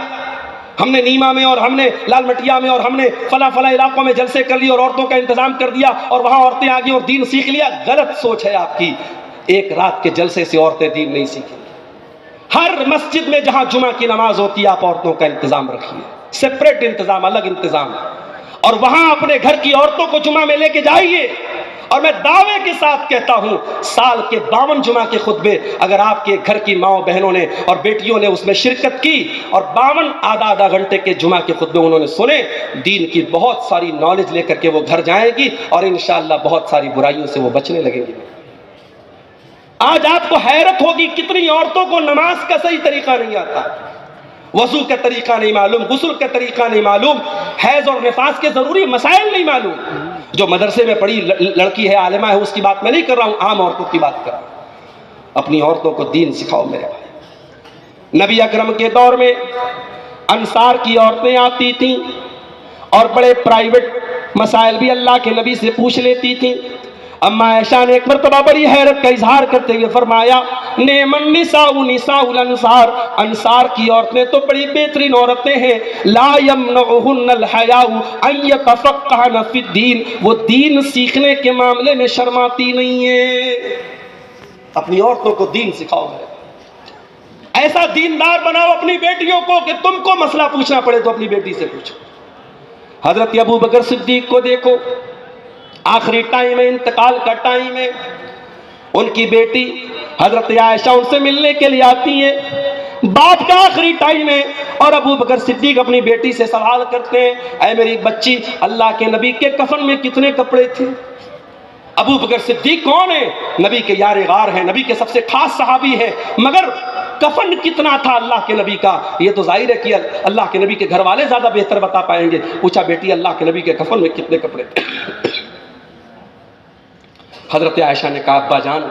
ہم نے نیما میں اور ہم نے لال مٹیا میں اور ہم نے فلاں علاقوں میں جلسے کر لیے اور عورتوں کا انتظام کر دیا اور وہاں عورتیں آ گئی اور دین سیکھ لیا، غلط سوچ ہے آپ کی۔ ایک رات کے جلسے سے عورتیں دین نہیں سیکھیں گی۔ ہر مسجد میں جہاں جمعہ کی نماز ہوتی ہے آپ عورتوں کا انتظام رکھیے، سپریٹ انتظام، الگ انتظام، اور وہاں اپنے گھر کی عورتوں کو جمعہ میں لے کے جائیے۔ اور میں دعوے کے ساتھ کہتا ہوں سال کے 52 جمعہ کے خطبے اگر آپ کے گھر کی ماؤں بہنوں نے اور بیٹیوں نے اس میں شرکت کی اور 52 آدھا گھنٹے کے جمعہ کے خطبے انہوں نے سنے، دین کی بہت ساری نالج لے کر کے وہ گھر جائیں گی اور انشاءاللہ بہت ساری برائیوں سے وہ بچنے لگیں گی۔ آج آپ کو حیرت ہوگی کتنی عورتوں کو نماز کا صحیح طریقہ نہیں آتا، وضو کا طریقہ نہیں معلوم، غسل کا طریقہ نہیں معلوم، حیض اور نفاس کے ضروری مسائل نہیں معلوم۔ جو مدرسے میں پڑھی لڑکی ہے، عالمہ ہے، اس کی بات میں نہیں کر رہا ہوں، عام عورتوں کی بات کر رہا ہوں۔ اپنی عورتوں کو دین سکھاؤ میرے بھائی۔ نبی اکرم کے دور میں انصار کی عورتیں آتی تھیں اور بڑے پرائیویٹ مسائل بھی اللہ کے نبی سے پوچھ لیتی تھیں. اما عائشہ نے ایک مرتبہ بڑی حیرت کا اظہار کرتے ہوئے فرمایا نعم النساء نساء الانصار، انصار کی عورتیں تو بڑی بہترین عورتیں ہیں. لا یمنعہن الحیاء ان یتفقہن فی الدین، وہ دین سیکھنے کے معاملے میں شرماتی نہیں ہیں. اپنی عورتوں کو دین سکھاؤ. ایسا دیندار بناؤ اپنی بیٹیوں کو کہ تم کو مسئلہ پوچھنا پڑے تو اپنی بیٹی سے پوچھو. حضرت ابو بکر صدیق کو دیکھو، آخری ٹائم ہے، انتقال کا ٹائم ہے. ان کی بیٹی حضرت عائشہ ان سے ملنے کے لیے آتی ہیں. باپ کا آخری ٹائم ہے اور ابو بکر صدیق اپنی بیٹی سے سوال کرتے ہیں اے میری بچی، اللہ کے نبی کے کفن میں کتنے کپڑے تھے؟ ابو بکر صدیق کون ہے؟ نبی کے یار غار ہیں، نبی کے سب سے خاص صحابی ہیں، مگر کفن کتنا تھا اللہ کے نبی کا؟ یہ تو ظاہر ہے کہ اللہ کے نبی کے گھر والے زیادہ بہتر بتا پائیں گے. پوچھا بیٹی اللہ کے نبی کے کفن میں کتنے کپڑے تھے؟ حضرت عائشہ نے کہا ابا جان،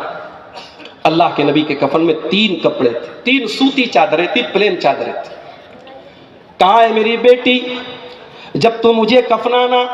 اللہ کے نبی کے کفن میں 3 کپڑے تھے، 3 سوتی چادریں تھی، پلین چادریں تھی. کہا ہے میری بیٹی جب تو مجھے کفنانا،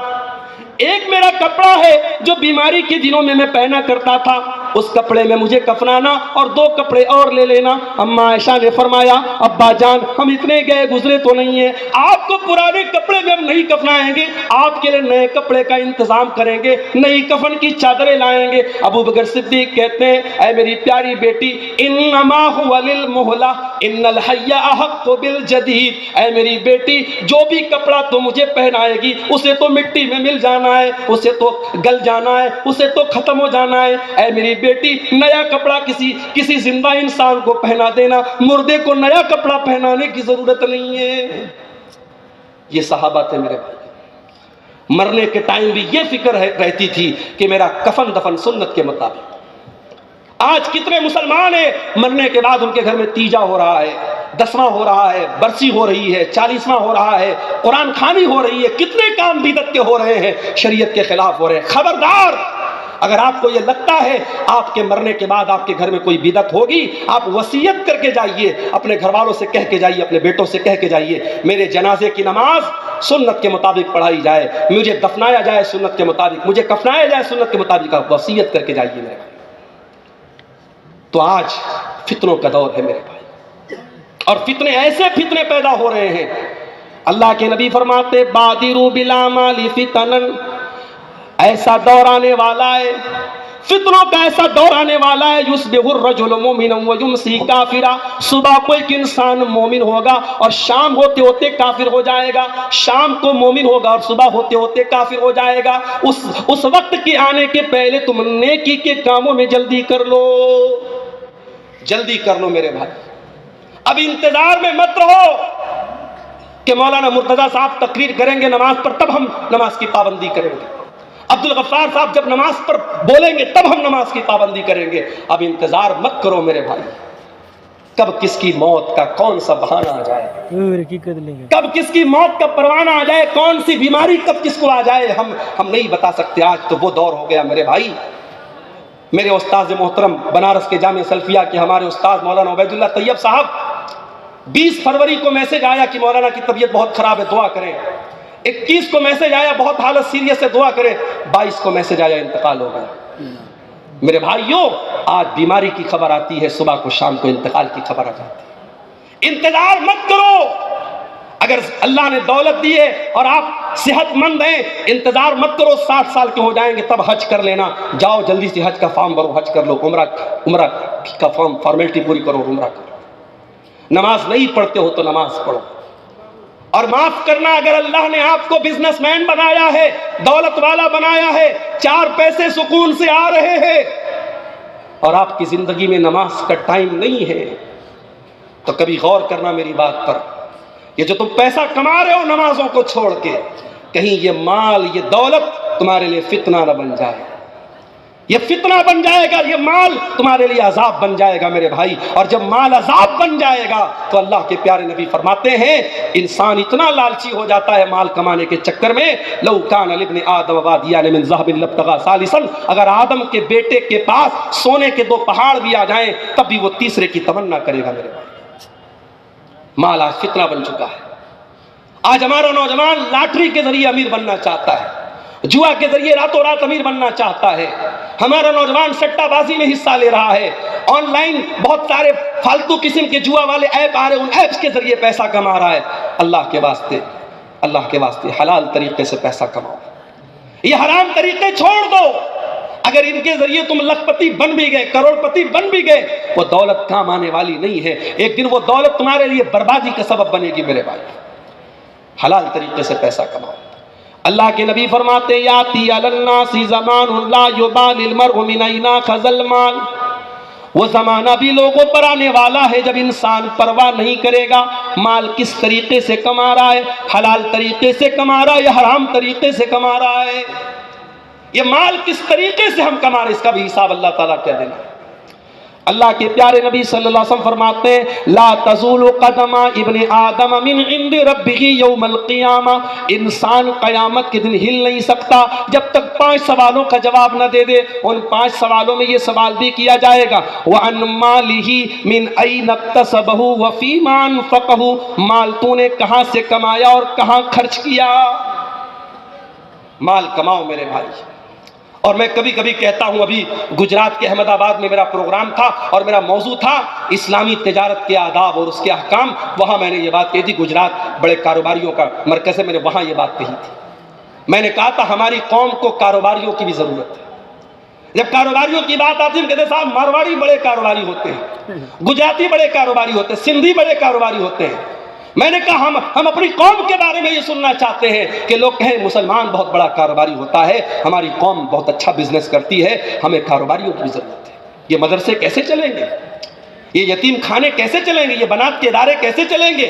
ایک میرا کپڑا ہے جو بیماری کے دنوں میں پہنا کرتا تھا، اس کپڑے میں مجھے کفنانا اور 2 کپڑے اور لے لینا. اما عائشہ نے فرمایا ابا جان ہم اتنے گئے گزرے تو نہیں ہیں، آپ کو پرانے کپڑے میں ہم نہیں کفنائیں گے، آپ کے لیے نئے کپڑے کا انتظام کریں گے، نئی کفن کی چادریں لائیں گے. ابو بکر صدیق کہتے ہیں اے میری پیاری بیٹی انما هو للمہلہ ان الحی احق بالجدید، اے میری بیٹی جو بھی کپڑا تو مجھے پہنائے گی اسے تو مٹی میں مل جانا ہے، اسے تو گل جانا ہے، اسے تو ختم ہو جانا ہے. اے میری بیٹی نیا کپڑا کسی زندہ انسان کو پہنا دینا، مردے کو نیا کپڑا پہنانے کی ضرورت نہیں ہے. یہ صحابہ تھے میرے بھائی. مرنے کے ٹائم بھی یہ فکر رہتی تھی کہ میرا کفن دفن سنت کے مطابق. آج کتنے مسلمان ہیں مرنے کے بعد ان کے گھر میں تیجا ہو رہا ہے، 10واں ہو رہا ہے، برسی ہو رہی ہے، 40واں ہو رہا ہے، قرآن خوانی ہو رہی ہے، کتنے کام بدعت کے ہو رہے ہیں، شریعت کے خلاف ہو رہے ہیں. خبردار، اگر آپ کو یہ لگتا ہے آپ کے مرنے کے بعد آپ کے گھر میں کوئی بدعت ہوگی، آپ وصیت کر کے جائیے، اپنے گھر والوں سے کہہ کے جائیے، اپنے بیٹوں سے کہہ کے جائیے میرے جنازے کی نماز سنت کے مطابق پڑھائی جائے، مجھے دفنایا جائے سنت کے مطابق، مجھے کفنایا جائے سنت کے مطابق. آپ وصیت کر کے جائیے میرے بھائی. تو آج فتنوں کا دور ہے میرے بھائی، اور فتنے ایسے فتنے پیدا ہو رہے ہیں. اللہ کے نبی فرماتے بادروا بالاعمال فتنا، ایسا دور آنے والا ہے، فتنوں کا ایسا دور آنے والا ہے. یصبح الرجل مؤمنا ویمسی کافرا، صبح کو ایک انسان مومن ہوگا اور شام ہوتے ہوتے کافر ہو جائے گا، شام کو مومن ہوگا اور صبح ہوتے ہوتے کافر ہو جائے گا. اس وقت کے آنے کے پہلے تم نیکی کے کاموں میں جلدی کر لو، جلدی کر لو میرے بھائی. اب انتظار میں مت رہو کہ مولانا مرتضیٰ صاحب تقریر کریں گے نماز پر تب ہم نماز کی پابندی کریں گے، عبد الغفار صاحب جب نماز پر بولیں گے تب ہم نماز کی پابندی کریں گے. اب انتظار مت کرو میرے بھائی. کب کس کی موت کا کون سا بہانہ آ جائے، کب کس کی موت کا پروانہ آ جائے، کون سی بیماری کب کس کو آ جائے، ہم نہیں بتا سکتے. آج تو وہ دور ہو گیا میرے بھائی. میرے استاد محترم بنارس کے جامعہ سلفیہ کے ہمارے استاد مولانا عبید اللہ طیب صاحب، 20 فروری کو میسج آیا کہ مولانا کی طبیعت بہت خراب ہے، دعا کریں. 21 کو میسج آیا بہت حالت سیریس ہے، دعا کریں. 22 کو میسج آیا انتقال ہو گیا. میرے بھائیوں آج بیماری کی خبر آتی ہے، صبح کو شام کو انتقال کی خبر آ جاتی ہے. انتظار مت کرو. اگر اللہ نے دولت دی ہے اور آپ صحت مند ہیں، انتظار مت کرو 60 سال کے ہو جائیں گے تب حج کر لینا. جاؤ جلدی سے حج کا فارم بھرو، حج کر لو، عمرہ کا فارمیلٹی پوری کرو، عمرہ کرو. نماز نہیں پڑھتے ہو تو نماز پڑھو. اور معاف کرنا، اگر اللہ نے آپ کو بزنس مین بنایا ہے، دولت والا بنایا ہے، 4 پیسے سکون سے آ رہے ہیں اور آپ کی زندگی میں نماز کا ٹائم نہیں ہے تو کبھی غور کرنا میری بات پر. یہ جو تم پیسہ کما رہے ہو نمازوں کو چھوڑ کے، کہیں یہ مال یہ دولت تمہارے لیے فتنہ نہ بن جائے. یہ فتنہ بن جائے گا، یہ مال تمہارے لیے عذاب بن جائے گا میرے بھائی. اور جب مال عذاب بن جائے گا تو اللہ کے پیارے نبی فرماتے ہیں انسان اتنا لالچی ہو جاتا ہے مال کمانے کے چکر میں، لو کان لابن آدم وادیان من ذهب لابتغى ثالثا، اگر آدم کے بیٹے کے پاس سونے کے 2 پہاڑ بھی آ جائیں تب بھی وہ تیسرے کی تمنا کرے گا میرے بھائی. مال آج فتنہ بن چکا ہے. آج ہمارا نوجوان لاٹری کے ذریعے امیر بننا چاہتا ہے، جوا کے ذریعے راتوں رات امیر بننا چاہتا ہے، ہمارا نوجوان سٹہ بازی میں حصہ لے رہا ہے، آن لائن بہت سارے فالتو قسم کے جوا والے ایپ آ رہے ہیں، ان ایپس کے ذریعے پیسہ کما رہا ہے۔ اللہ کے واسطے حلال طریقے سے پیسہ کماؤ، یہ حرام طریقے چھوڑ دو۔ اگر ان کے ذریعے تم لکھ پتی بن بھی گئے، کروڑ پتی بن بھی گئے، وہ دولت کام آنے والی نہیں ہے، ایک دن وہ دولت تمہارے لیے بربادی کا سبب بنے گی میرے بھائی۔ حلال طریقے سے پیسہ کماؤ۔ اللہ کے نبی فرماتے یاتی علی الناس زمان لا یبالی المرء من این اخذ المال، وہ زمانہ بھی لوگوں پر آنے والا ہے جب انسان پرواہ نہیں کرے گا مال کس طریقے سے کما رہا ہے، حلال طریقے سے کما رہا ہے یا حرام طریقے سے کما رہا ہے، یہ مال کس طریقے سے ہم کما رہے ہیں اس کا بھی حساب اللہ تعالیٰ کیا دینا ہے۔ اللہ کے پیارے نبی صلی اللہ علیہ وسلم فرماتے ہیں لا تزول قدم ابن آدم من عند ربه یوم القیامہ، انسان قیامت کے دن ہل نہیں سکتا جب تک 5 سوالوں کا جواب نہ دے دے۔ ان 5 سوالوں میں یہ سوال بھی کیا جائے گا وعن مالہ من این اکتسبہ وفیما انفقہ، مال تو نے کہاں سے کمایا اور کہاں خرچ کیا۔ مال کماؤ میرے بھائی۔ اور میں کبھی کبھی کہتا ہوں، ابھی گجرات کے احمد آباد میں میرا پروگرام تھا اور میرا موضوع تھا اسلامی تجارت کے آداب اور اس کے احکام۔ وہاں میں نے یہ بات کہی تھی، گجرات بڑے کاروباریوں کا مرکز ہے، میں نے وہاں یہ بات کہی تھی۔ میں نے کہا تھا ہماری قوم کو کاروباریوں کی بھی ضرورت ہے۔ جب کاروباریوں کی بات آتی ہے کہتے صاحب مارواڑی بڑے کاروباری ہوتے ہیں، گجراتی بڑے کاروباری ہوتے ہیں، سندھی بڑے کاروباری ہوتے ہیں۔ میں نے کہا ہم اپنی قوم کے بارے میں یہ سننا چاہتے ہیں کہ لوگ کہیں مسلمان بہت بڑا کاروباری ہوتا ہے، ہماری قوم بہت اچھا بزنس کرتی ہے، ہمیں کاروباریوں کی ضرورت ہے۔ یہ مدرسے کیسے چلیں گے، یہ یتیم خانے کیسے چلیں گے، یہ بنات کے ادارے کیسے چلیں گے،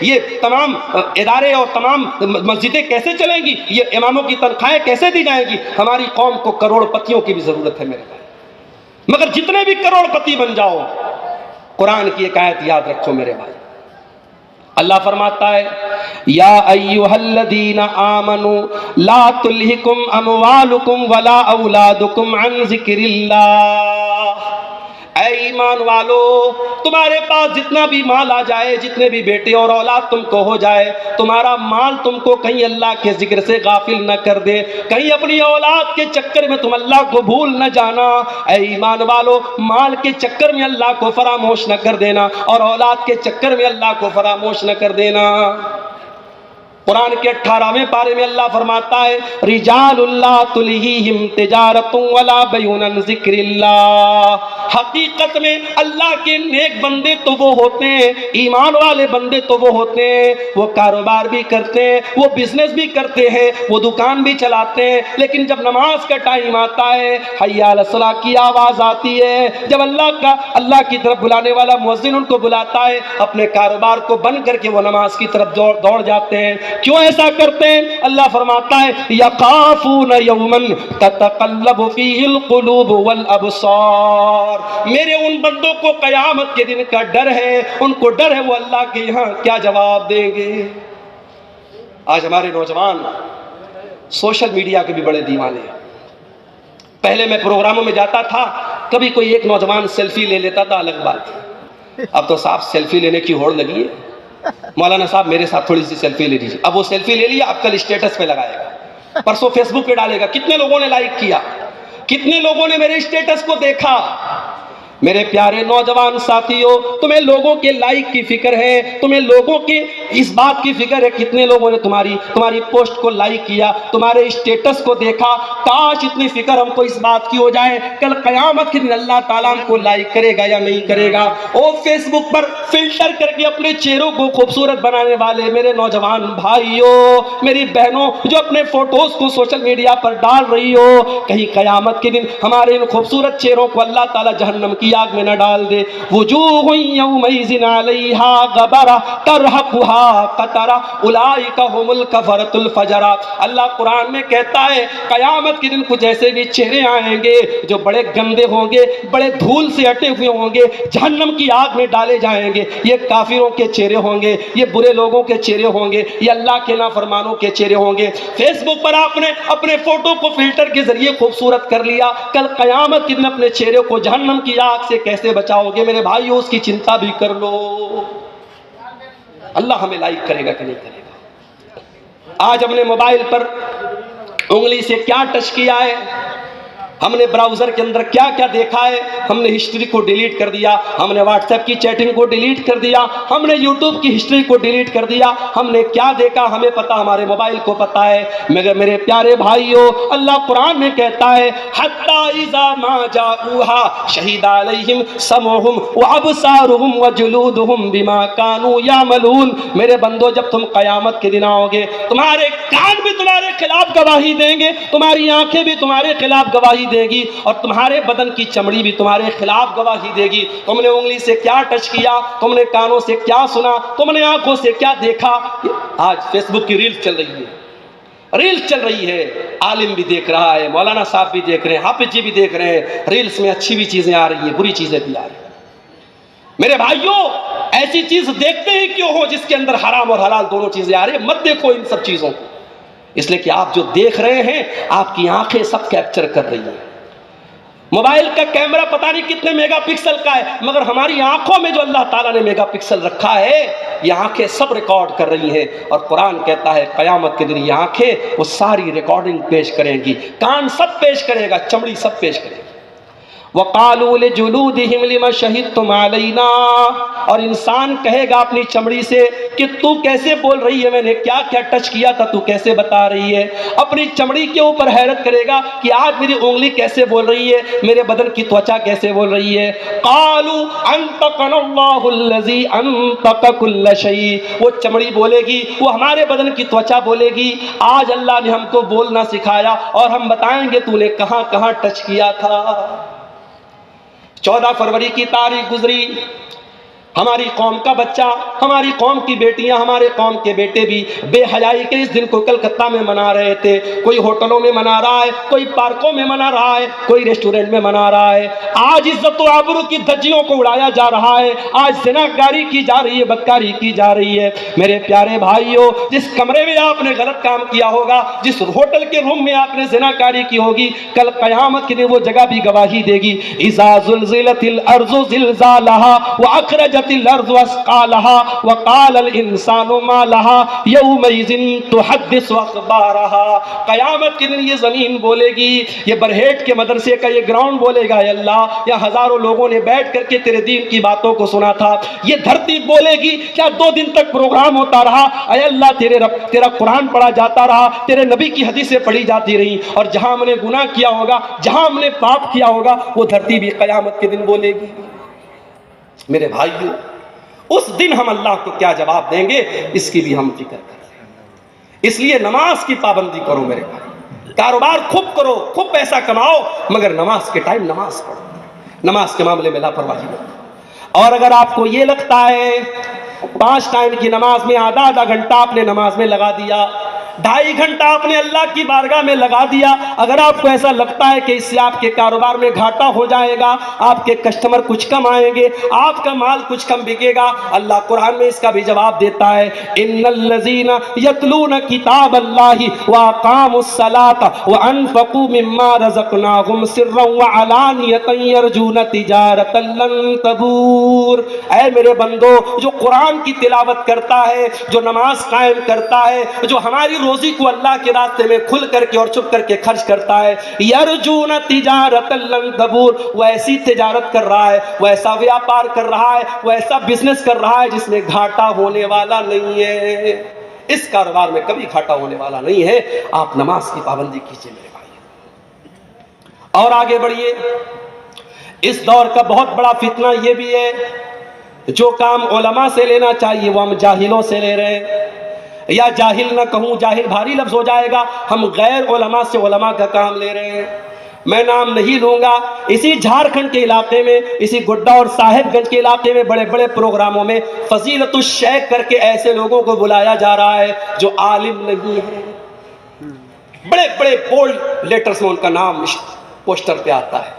یہ تمام ادارے اور تمام مسجدیں کیسے چلیں گی، یہ اماموں کی تنخواہیں کیسے دی جائیں گی۔ ہماری قوم کو کروڑ پتیوں کی بھی ضرورت ہے میرے بھائی، مگر جتنے بھی کروڑ پتی بن جاؤ، قرآن کی ایک آیت یاد رکھو میرے بھائی۔ اللہ فرماتا ہے یا ایھا الذین آمنوا لا تلہکم اموالکم ولا اولادکم عن ذکر اللہ، اے ایمان والو تمہارے پاس جتنا بھی مال آ جائے، جتنے بھی بیٹے اور اولاد تم کو ہو جائے، تمہارا مال تم کو کہیں اللہ کے ذکر سے غافل نہ کر دے، کہیں اپنی اولاد کے چکر میں تم اللہ کو بھول نہ جانا۔ اے ایمان والو مال کے چکر میں اللہ کو فراموش نہ کر دینا اور اولاد کے چکر میں اللہ کو فراموش نہ کر دینا۔ قرآن کے 18ویں پارے میں اللہ فرماتا ہے رجال اللہ تلہیہم تجارت ولا بیع عن ذکر اللہ، حقیقت میں اللہ کے نیک بندے تو وہ ہوتے ہیں، ایمان والے بندے تو وہ ہوتے ہیں، وہ کاروبار بھی کرتے ہیں، وہ بزنس بھی کرتے ہیں، وہ دکان بھی چلاتے ہیں، لیکن جب نماز کا ٹائم آتا ہے، حی علی الصلاۃ کی آواز آتی ہے، جب اللہ کی طرف بلانے والا مؤذن ان کو بلاتا ہے، اپنے کاروبار کو بند کر کے وہ نماز کی طرف دوڑ جاتے ہیں۔ کیوں ایسا کرتے ہیں؟ اللہ فرماتا ہے یخافون یوما تتقلب فیہ القلوب والابصار، میرے ان بندوں کو قیامت کے دن کا ڈر ہے، ان کو ڈر ہے وہ اللہ کے یہاں کیا جواب دیں گے۔ آج ہمارے نوجوان سوشل میڈیا کے بھی بڑے دیوانے ہیں۔ پہلے میں پروگراموں میں جاتا تھا، کبھی کوئی ایک نوجوان سیلفی لے لیتا تھا، الگ بات، اب تو صاحب سیلفی لینے کی ہوڑ لگی ہے۔ مولانا صاحب میرے ساتھ تھوڑی سی سیلفی لے لیجیے، اب وہ سیلفی لے لیا، اب کل اسٹیٹس پہ لگائے گا، پرسوں فیس بک پہ ڈالے گا، کتنے لوگوں نے لائک کیا، کتنے لوگوں نے میرے اسٹیٹس کو دیکھا۔ میرے پیارے نوجوان ساتھیوں، تمہیں لوگوں کے لائک کی فکر ہے، تمہیں لوگوں کے اس بات کی فکر ہے کتنے لوگوں نے تمہاری پوسٹ کو لائک کیا، تمہارے اسٹیٹس کو دیکھا۔ کاش اتنی فکر ہم کو اس بات کی ہو جائے کل قیامت کے دن اللہ تعالیٰ ہم کو لائک کرے گا یا نہیں کرے گا۔ وہ فیس بک پر فلٹر کر کے اپنے چہروں کو خوبصورت بنانے والے میرے نوجوان بھائیوں، میری بہنوں جو اپنے فوٹوز کو سوشل میڈیا پر ڈال رہی ہو، کہیں قیامت کے دن ہمارے ان خوبصورت چہروں کو اللہ تعالیٰ جہنم کی آگ میں نہ ڈال دے۔ وجوہ یومئذ علیہا غبرہ ترہقہا قترہ اولئک ھم الکفرۃ الفجرہ۔ اللہ قرآن میں کہتا ہے قیامت کے دن کچھ ایسے بھی چہرے آئیں گے جو بڑے گندے ہوں گے، بڑے دھول سے اٹے ہوئے ہوں گے، جہنم کی آگ میں ڈالے جائیں گے۔ یہ کافروں کے چہرے ہوں گے، یہ برے لوگوں کے چہرے ہوں گے، یہ اللہ کے نافرمانوں کے چہرے ہوں گے۔ فیس بک پر آپ نے اپنے فوٹو کو فلٹر کے ذریعے خوبصورت کر لیا، کل قیامت کے دن اپنے چہرے کو جہنم کی آگ سے کیسے بچاؤ گے میرے بھائیو؟ اس کی چنتا بھی کر لو۔ اللہ ہمیں لائک کرے گا کہ نہیں کرے گا؟ آج ہم نے موبائل پر انگلی سے کیا ٹچ کیا ہے، ہم نے براؤزر کے اندر کیا کیا دیکھا ہے، ہم نے ہسٹری کو ڈیلیٹ کر دیا، ہم نے واٹس ایپ کی چیٹنگ کو ڈیلیٹ کر دیا، ہم نے یوٹیوب کی ہسٹری کو ڈیلیٹ کر دیا، ہم نے کیا دیکھا ہمیں پتا، ہمارے موبائل کو پتا ہے۔ مگر میرے پیارے بھائیوں، اللہ قرآن میں کہتا ہے حتی اذا ما جاؤوها شہید علیہم سمعہم وابصارہم وجلودہم بما کانوا یعملون۔ میرے بندو، جب تم قیامت کے دن آؤ گے، تمہارے کان بھی تمہارے خلاف گواہی دیں گے، تمہاری آنکھیں بھی تمہارے خلاف گواہی دے گی، اور تمہارے بدن کی چمڑی بھی تمہارے خلاف گواہی دے گی۔ تم نے انگلی سے کیا ٹچ کیا، تم نے کانوں سے کیا سنا، تم نے آنکھوں سے کیا دیکھا۔ آج فیس بک کی ریلز چل رہی ہے، ریلز چل رہی ہے، عالم بھی دیکھ رہا ہے، مولانا صاحب بھی دیکھ رہے ہیں، حافظ جی بھی دیکھ رہے ہیں۔ ریلز میں اچھی بھی چیزیں آ رہی ہیں، بری چیزیں بھی آ رہی ہیں۔ میرے بھائیوں، ایسی چیز دیکھتے ہی کیوں ہو جس کے اندر حرام اور حلال دونوں چیزیں آ رہی ہیں؟ مت دیکھو ان سب چیزوں کو، اس لیے کہ آپ جو دیکھ رہے ہیں آپ کی آنکھیں سب کیپچر کر رہی ہیں۔ موبائل کا کیمرہ پتہ نہیں کتنے میگا پکسل کا ہے، مگر ہماری آنکھوں میں جو اللہ تعالیٰ نے میگا پکسل رکھا ہے، یہ آنکھیں سب ریکارڈ کر رہی ہیں، اور قرآن کہتا ہے قیامت کے دن یہ آنکھیں وہ ساری ریکارڈنگ پیش کریں گی، کان سب پیش کرے گا، چمڑی سب پیش کرے گی۔ وَقَالُوا لِجُلُودِهِمْ لِمَ شَهِدْتُمْ عَلَيْنَا، اور انسان کہے گا اپنی چمڑی سے کہ تو کیسے بول رہی ہے، میں نے کیا کیا ٹچ کیا تھا، تو کیسے بتا رہی ہے۔ اپنی چمڑی کے اوپر حیرت کرے گا کہ آج میری انگلی کیسے بول رہی ہے، میرے بدن کی توچا کیسے بول رہی ہے۔ قَالُوا أَنطَقَنَا اللَّهُ الَّذِي أَنطَقَ كُلَّ شَيْءٍ، وہ چمڑی بولے گی، وہ ہمارے بدن کی توچا بولے گی، آج اللہ نے ہم کو بولنا سکھایا، اور ہم بتائیں گے تو نے کہاں کہاں ٹچ کیا تھا۔ 14 فروری کی تاریخ گزری، ہماری قوم کا بچہ، ہماری قوم کی بیٹیاں، ہمارے قوم کے بیٹے بھی بے حیائی کے اس دن کو کلکتہ میں منا رہے تھے۔ کوئی ہوٹلوں میں منا رہا ہے، کوئی پارکوں میں منا رہا ہے، کوئی ریسٹورنٹ میں منا رہا ہے۔ آج عزت و آبرو کی دھجیوں کو اڑایا جا رہا ہے، آج زناکاری کی جا رہی ہے، بدکاری کی جا رہی ہے۔ میرے پیارے بھائیوں، جس کمرے میں آپ نے غلط کام کیا ہوگا، جس ہوٹل کے روم میں آپ نے زناکاری کی ہوگی، کل قیامت کے دن وہ جگہ بھی گواہی دے گی۔ اذا زلزلت الارض زلزالها واخرجت الارض اثقالها وقال الانسان ما لها يومئذ تحدث اخبارها۔ قیامت کے دن یہ زمین بولے گی، یہ برہیٹ کے مدرسے کا یہ گراؤنڈ بولے گا، اے اللہ یا ہزاروں لوگوں نے بیٹھ کر کے تیرے دین کی باتوں کو سنا تھا۔ یہ دھرتی بولے گی، کیا 2 دن تک پروگرام ہوتا رہا، اے اللہ تیرا قرآن پڑھا جاتا رہا، تیرے نبی کی حدیثیں پڑھی جاتی رہی، اور جہاں ہم نے گناہ کیا ہوگا، جہاں ہم نے پاپ کیا ہوگا، وہ دھرتی بھی قیامت کے دن بولے گی۔ میرے بھائیو، اس دن ہم اللہ کو کیا جواب دیں گے، اس کی بھی ہم فکر کریں۔ اس لیے نماز کی پابندی کرو میرے بھائی، کاروبار خوب کرو، خوب پیسہ کماؤ، مگر نماز کے ٹائم نماز پڑھو، نماز کے معاملے میں لاپرواہی نہ کرو۔ اور اگر آپ کو یہ لگتا ہے 5 ٹائم کی نماز میں آدھا گھنٹہ آپ نے نماز میں لگا دیا، 2.5 گھنٹہ آپ نے اللہ کی بارگاہ میں لگا دیا، اگر آپ کو ایسا لگتا ہے کہ اس سے آپ کے کاروبار میں گھاٹا ہو جائے گا، آپ کے کسٹمر کچھ کم آئیں گے، آپ کا مال کچھ کم بکے گا، اللہ قرآن میں اس کا بھی جواب دیتا ہے، ان الذین یتلون کتاب اللہ واقاموا الصلاۃ وانفقوا مما رزقناہم سرا وعلانیۃ یرجون تجارۃ لن تبور۔ اے میرے بندو، جو قرآن کی تلاوت کرتا ہے، جو نماز قائم کرتا ہے، جو ہماری روزی کو اللہ کے راستے میں کھل کر کے اور چھپ کر کے خرچ کرتا ہے، یرجون تجارۃ لن تبور، وہ ایسی تجارت کر رہا ہے، وہ ایسا ویاپار کر رہا ہے، وہ ایسا بزنس کر رہا ہے جس میں گھاٹا ہونے والا نہیں ہے۔ اس کاروبار میں کبھی گھاٹا ہونے والا نہیں ہے۔ آپ نماز کی پابندی کیجئے میرے بھائی، اور آگے بڑھیے۔ اس دور کا بہت بڑا فتنہ یہ بھی ہے، جو کام علماء سے لینا چاہیے وہ ہم جاہلوں سے لے رہے ہیں، یا جاہل نہ کہوں، جاہل بھاری لفظ ہو جائے گا، ہم غیر علماء سے علماء کا کام لے رہے ہیں۔ میں نام نہیں لوں گا، اسی جھارکھنڈ کے علاقے میں، اسی گڈا اور صاحب گنج کے علاقے میں بڑے بڑے پروگراموں میں فضیلت الشیخ کر کے ایسے لوگوں کو بلایا جا رہا ہے جو عالم نہیں ہے، بڑے بڑے بولڈ لیٹرز میں ان کا نام پوسٹر پہ آتا ہے،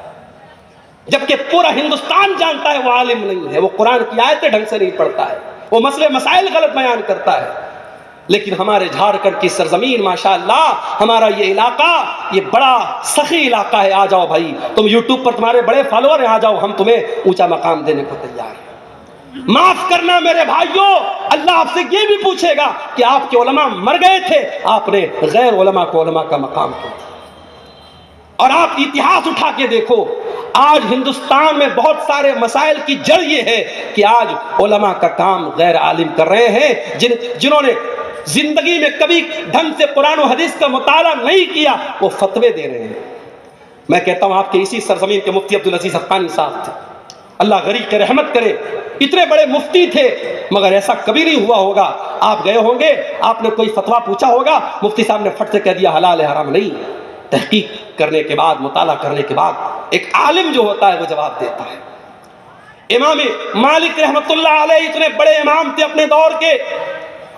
جبکہ پورا ہندوستان جانتا ہے وہ عالم نہیں ہے، وہ قرآن کی آیتیں ڈھنگ سے نہیں پڑھتا ہے، وہ مسئلے مسائل غلط بیان کرتا ہے۔ لیکن ہمارے جھارکھنڈ کی سرزمین ماشاءاللہ، ہمارا یہ علاقہ، یہ بڑا سخی علاقہ ہے، آ جاؤ بھائی، تم یوٹیوب پر تمہارے بڑے فالوور ہیں، آ جاؤ، ہم تمہیں اونچا مقام دینے کو تیار ہیں۔ معاف کرنا میرے بھائیوں، اللہ آپ سے یہ بھی پوچھے گا کہ آپ کے علماء مر گئے تھے، آپ نے غیر علماء کو علماء کا مقام دیا۔ اور آپ اتہاس اٹھا کے دیکھو، آج ہندوستان میں بہت سارے مسائل کی جڑ یہ ہے کہ آج علماء کا کام غیر عالم کر رہے ہیں، جنہوں نے زندگی میں کبھی ڈھنگ سے قرآن و حدیث کا مطالعہ نہیں کیا، وہ فتوے دے رہے ہیں۔ میں کہتا ہوں آپ کے اسی سرزمین کے مفتی عبدالعزیز حقانی صاحب تھے، اللہ غریب کے رحمت کرے، اتنے بڑے مفتی تھے، مگر ایسا کبھی نہیں ہوا ہوگا، آپ گئے ہوں گے، آپ نے کوئی فتویٰ پوچھا ہوگا، مفتی صاحب نے پھٹ سے کہہ دیا حلال ہے حرام نہیں۔ تحقیق کرنے کے بعد، مطالعہ کرنے کے بعد ایک عالم جو ہوتا ہے وہ جواب دیتا ہے۔ امام مالک رحمت اللہ علیہ اتنے بڑے امام تھے اپنے دور کے،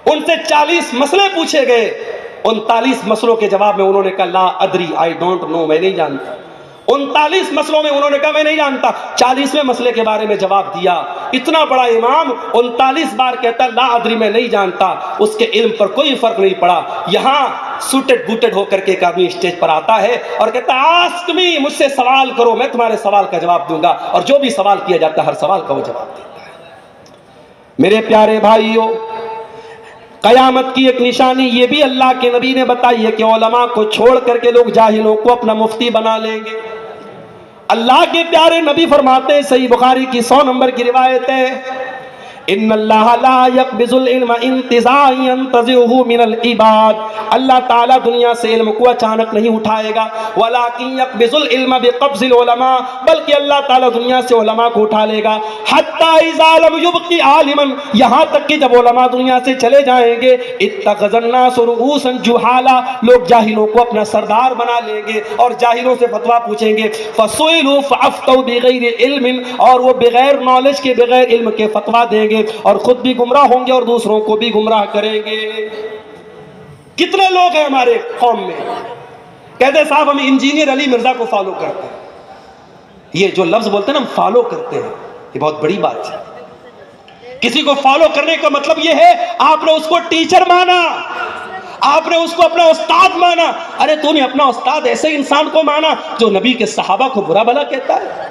ان سے 40 مسئلے پوچھے گئے، 39 مسئلوں کے جواب میں انہوں نے کہا لا ادری، آئی ڈونٹ نو، میں نہیں جانتا۔ 39 مسئلوں میں انہوں نے کہا میں نہیں جانتا، 40ویں مسئلے کے بارے میں جواب دیا۔ اتنا بڑا امام 39 بار کہتا لا ادری میں نہیں جانتا، اس کے علم پر کوئی فرق نہیں پڑا۔ یہاں سوٹڈ بوٹڈ ہو کر کے ایک آدمی اسٹیج پر آتا ہے اور کہتا ہے آسک می، مجھ سے سوال کرو، میں تمہارے سوال کا جواب دوں گا، اور جو بھی سوال کیا جاتا ہے ہر سوال کا وہ جواب دیتا ہے۔ میرے پیارے بھائیوں، قیامت کی ایک نشانی یہ بھی اللہ کے نبی نے بتائی ہے کہ علماء کو چھوڑ کر کے لوگ جاہلوں کو اپنا مفتی بنا لیں گے۔ اللہ کے پیارے نبی فرماتے ہیں، صحیح بخاری کی 100 نمبر کی روایت ہے، ان اللہ لا يقبض العلم انتزاعا ينتزعه من العباد، اللہ تعالیٰ دنیا سے علم کو اچانک نہیں اٹھائے گا، ولكن يقبض العلم بقبض العلماء، بلکہ اللہ تعالیٰ دنیا سے علماء کو اٹھا لے گا، حتی اذا لم يبق عالما، یہاں تک کہ جب علماء دنیا سے چلے جائیں گے، اتخذ الناس رؤوسا جہالا، لوگ جاہلوں کو اپنا سردار بنا لیں گے اور جاہلوں سے فتویٰ پوچھیں گے، فسئلوا فافتوا بغیر علم، اور وہ بغیر نالج کے، بغیر علم کے فتویٰ دیں گے اور خود بھی گمراہ ہوں گے اور دوسروں کو بھی گمراہ کریں گے۔ کتنے لوگ ہیں ہمارے قوم میں کہتے ہیں صاحب ہم انجینئر علی مرزا کو فالو کرتے ہیں۔ یہ جو لفظ بولتے ہیں نا ہم فالو کرتے ہیں، یہ بہت بڑی بات ہے۔ کسی کو فالو کرنے کا مطلب یہ ہے آپ نے اس کو ٹیچر مانا، آپ نے اس کو اپنا استاد مانا۔ ارے تو نے اپنا استاد ایسے انسان کو مانا جو نبی کے صحابہ کو برا بھلا کہتا ہے۔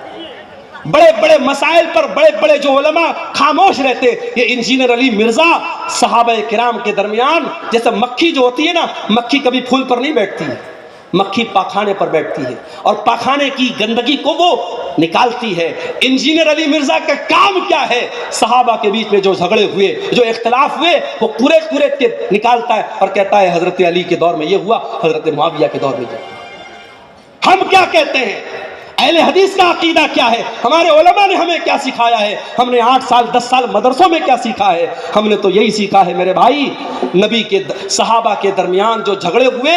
بڑے بڑے مسائل پر بڑے بڑے جو علماء خاموش رہتے، یہ انجینئر علی مرزا صحابہ کرام کے درمیان، جیسے مکھی جو ہوتی ہے نا، مکھی کبھی پھول پر نہیں بیٹھتی ہے، مکھی پاخانے پر بیٹھتی ہے اور پاخانے کی گندگی کو وہ نکالتی ہے۔ انجینئر علی مرزا کا کام کیا ہے؟ صحابہ کے بیچ میں جو جھگڑے ہوئے، جو اختلاف ہوئے، وہ پورے کے نکالتا ہے اور کہتا ہے حضرت علی کے دور میں یہ ہوا، حضرت معاویہ کے دور میں یہ ہوا۔ ہم کیا کہتے ہیں؟ اہل حدیث کا عقیدہ کیا ہے؟ ہمارے علماء نے ہمیں کیا سکھایا ہے؟ ہم نے 8 سال 10 سال مدرسوں میں کیا سیکھا ہے؟ ہم نے تو یہی سیکھا ہے میرے بھائی، نبی کے صحابہ کے درمیان جو جھگڑے ہوئے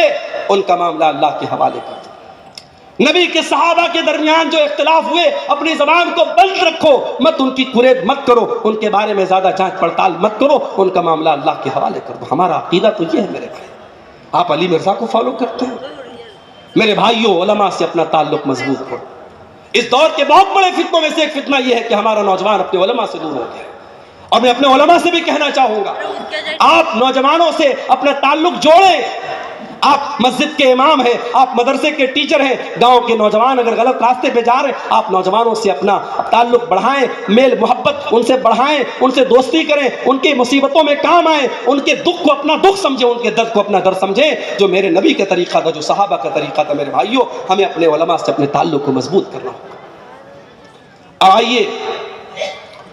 ان کا معاملہ اللہ کے حوالے کر دو۔ نبی کے صحابہ کے درمیان جو اختلاف ہوئے اپنی زبان کو بند رکھو، مت ان کی قرید مت کرو، ان کے بارے میں زیادہ جانچ پڑتال مت کرو، ان کا معاملہ اللہ کے حوالے کر دو۔ ہمارا عقیدہ تو یہ ہے میرے بھائی۔ آپ علی مرزا کو فالو کرتے ہیں؟ میرے بھائیوں، علماء سے اپنا تعلق مضبوط کرو۔ اس دور کے بہت بڑے فتنوں میں سے ایک فتنہ یہ ہے کہ ہمارا نوجوان اپنے علماء سے دور ہو گیا، اور میں اپنے علماء سے بھی کہنا چاہوں گا آپ نوجوانوں سے اپنا تعلق جوڑیں۔ آپ مسجد کے امام ہیں، آپ مدرسے کے ٹیچر ہیں، گاؤں کے نوجوان اگر غلط راستے پہ جا رہے ہیں، آپ نوجوانوں سے اپنا تعلق بڑھائیں، میل محبت ان سے بڑھائیں، ان سے دوستی کریں، ان کی مصیبتوں میں کام آئیں، ان کے دکھ کو اپنا دکھ سمجھیں، ان کے درد کو اپنا درد سمجھیں۔ جو میرے نبی کا طریقہ تھا، جو صحابہ کا طریقہ تھا، میرے بھائیوں، ہمیں اپنے علماء سے اپنے تعلق کو مضبوط کرنا ہوگا۔ آئیے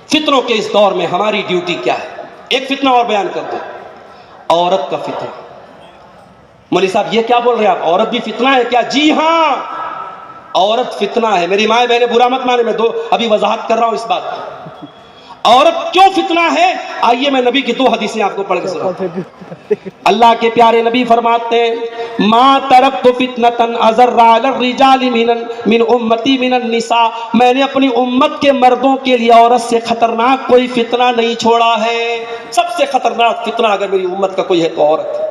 فتنوں کے اس دور میں ہماری ڈیوٹی کیا ہے؟ ایک فتنہ اور بیان کر دو، عورت کا فتنہ۔ مولوی صاحب یہ کیا بول رہے ہیں آپ؟ عورت بھی فتنہ ہے کیا؟ جی ہاں، عورت فتنہ ہے۔ میری مائیں بہنیں برا مت مانے، میں ابھی وضاحت کر رہا ہوں اس بات کی۔ عورت کیوں فتنہ ہے؟ آئیے میں نبی کی 2 حدیثیں آپ کو پڑھ کے سناتا ہوں۔ اللہ کے پیارے نبی فرماتے ہیں ما ترکت فتنۃ اضر علی الرجال من امتی من النساء، میں نے اپنی امت کے مردوں کے لیے عورت سے خطرناک کوئی فتنہ نہیں چھوڑا ہے۔ سب سے خطرناک فتنہ اگر میری امت کا کوئی ہے تو عورت ہے۔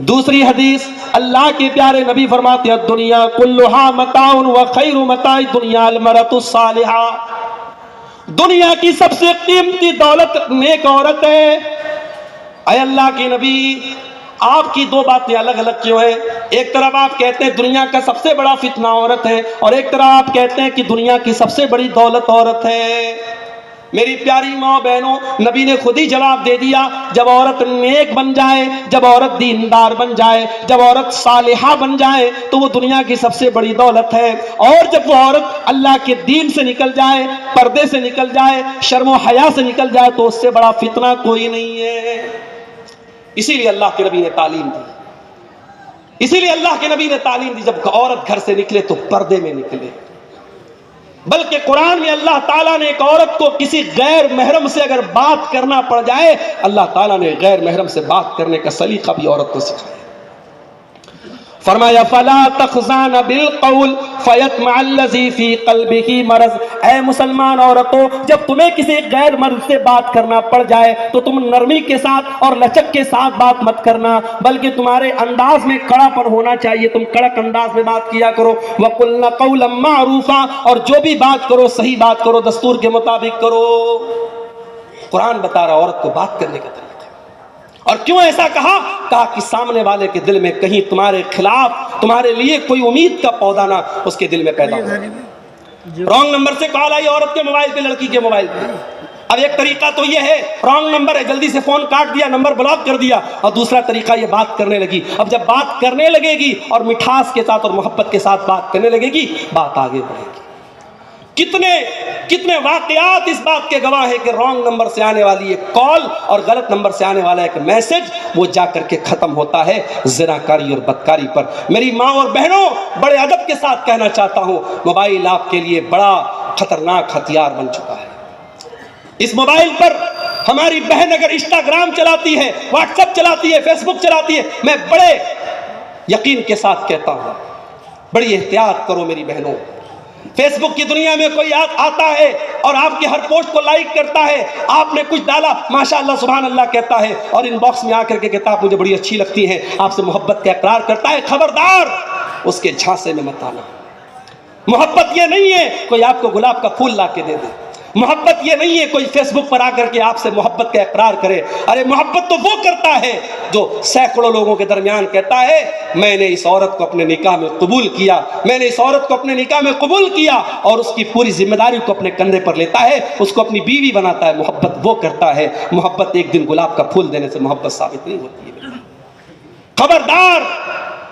دوسری حدیث اللہ کے پیارے نبی فرماتے ہیں دنیا کلھا متاع وخیر متاع الدنیا المرأۃ الصالحہ، دنیا کی سب سے قیمتی دولت نیک عورت ہے۔ اے اللہ کے نبی، آپ کی 2 باتیں الگ الگ کیوں ہیں؟ ایک طرف آپ کہتے ہیں دنیا کا سب سے بڑا فتنہ عورت ہے، اور ایک طرف آپ کہتے ہیں کہ دنیا کی سب سے بڑی دولت عورت ہے۔ میری پیاری ماں بہنوں، نبی نے خود ہی جواب دے دیا، جب عورت نیک بن جائے، جب عورت دیندار بن جائے، جب عورت صالحہ بن جائے تو وہ دنیا کی سب سے بڑی دولت ہے، اور جب وہ عورت اللہ کے دین سے نکل جائے، پردے سے نکل جائے، شرم و حیا سے نکل جائے تو اس سے بڑا فتنہ کوئی نہیں ہے۔ اسی لیے اللہ کے نبی نے تعلیم دی، اسی لیے اللہ کے نبی نے تعلیم دی، جب عورت گھر سے نکلے تو پردے میں نکلے۔ بلکہ قرآن میں اللہ تعالیٰ نے ایک عورت کو کسی غیر محرم سے اگر بات کرنا پڑ جائے، اللہ تعالیٰ نے غیر محرم سے بات کرنے کا سلیقہ بھی عورت کو سکھایا۔ فرمایا فلا تخضعن بالقول فیطمع الذی فی قلبہ مرض، اے مسلمان عورتوں، جب تمہیں کسی غیر مرد سے بات کرنا پڑ جائے تو تم نرمی کے ساتھ اور لچک کے ساتھ بات مت کرنا، بلکہ تمہارے انداز میں کڑا پن ہونا چاہیے، تم کڑک انداز میں بات کیا کرو۔ وقلن قولا معروفا، اور جو بھی بات کرو صحیح بات کرو، دستور کے مطابق کرو۔ قرآن بتا رہا عورت کو بات کرنے کا طریقہ، اور کیوں ایسا کہا؟ کہا کہ سامنے والے کے دل میں کہیں تمہارے خلاف، تمہارے لیے کوئی امید کا پودا نہ اس کے دل میں پیدا ہو۔ رانگ نمبر سے کال آئی عورت کے موبائل پہ، لڑکی کے موبائل پہ۔ اب ایک طریقہ تو یہ ہے، رانگ نمبر ہے، جلدی سے فون کاٹ دیا، نمبر بلاک کر دیا، اور دوسرا طریقہ یہ بات کرنے لگی۔ اب جب بات کرنے لگے گی اور مٹھاس کے ساتھ اور محبت کے ساتھ بات کرنے لگے گی، بات آگے بڑھے گی۔ کتنے واقعات اس بات کے گواہ ہے کہ رانگ نمبر سے آنے والی ایک کال اور غلط نمبر سے آنے والا ایک میسج وہ جا کر کے ختم ہوتا ہے زناکاری اور بدکاری پر۔ میری ماں اور بہنوں، بڑے ادب کے ساتھ کہنا چاہتا ہوں، موبائل آپ کے لیے بڑا خطرناک ہتھیار بن چکا ہے۔ اس موبائل پر ہماری بہن اگر انسٹاگرام چلاتی ہے، واٹس ایپ چلاتی ہے، فیس بک چلاتی ہے، میں بڑے یقین کے ساتھ کہتا ہوں، بڑی احتیاط کرو میری بہنوں۔ فیس بک کی دنیا میں کوئی آتا ہے اور آپ کی ہر پوسٹ کو لائک کرتا ہے، آپ نے کچھ ڈالا، ماشاءاللہ سبحان اللہ کہتا ہے، اور ان باکس میں آ کر کے کہتا ہے آپ مجھے بڑی اچھی لگتی ہیں، آپ سے محبت کا اقرار کرتا ہے۔ خبردار، اس کے جھانسے میں مت آنا۔ محبت یہ نہیں ہے کوئی آپ کو گلاب کا پھول لا کے دے دے، محبت یہ نہیں ہے کوئی فیس بک پر آ کر کے آپ سے محبت کا اقرار کرے۔ ارے محبت تو وہ کرتا ہے جو سینکڑوں لوگوں کے درمیان کہتا ہے میں نے اس عورت کو اپنے نکاح میں قبول کیا، میں نے اس عورت کو اپنے نکاح میں قبول کیا، اور اس کی پوری ذمہ داری کو اپنے کندھے پر لیتا ہے، اس کو اپنی بیوی بناتا ہے۔ محبت وہ کرتا ہے، محبت ایک دن گلاب کا پھول دینے سے محبت ثابت نہیں ہوتی ہے۔ خبردار،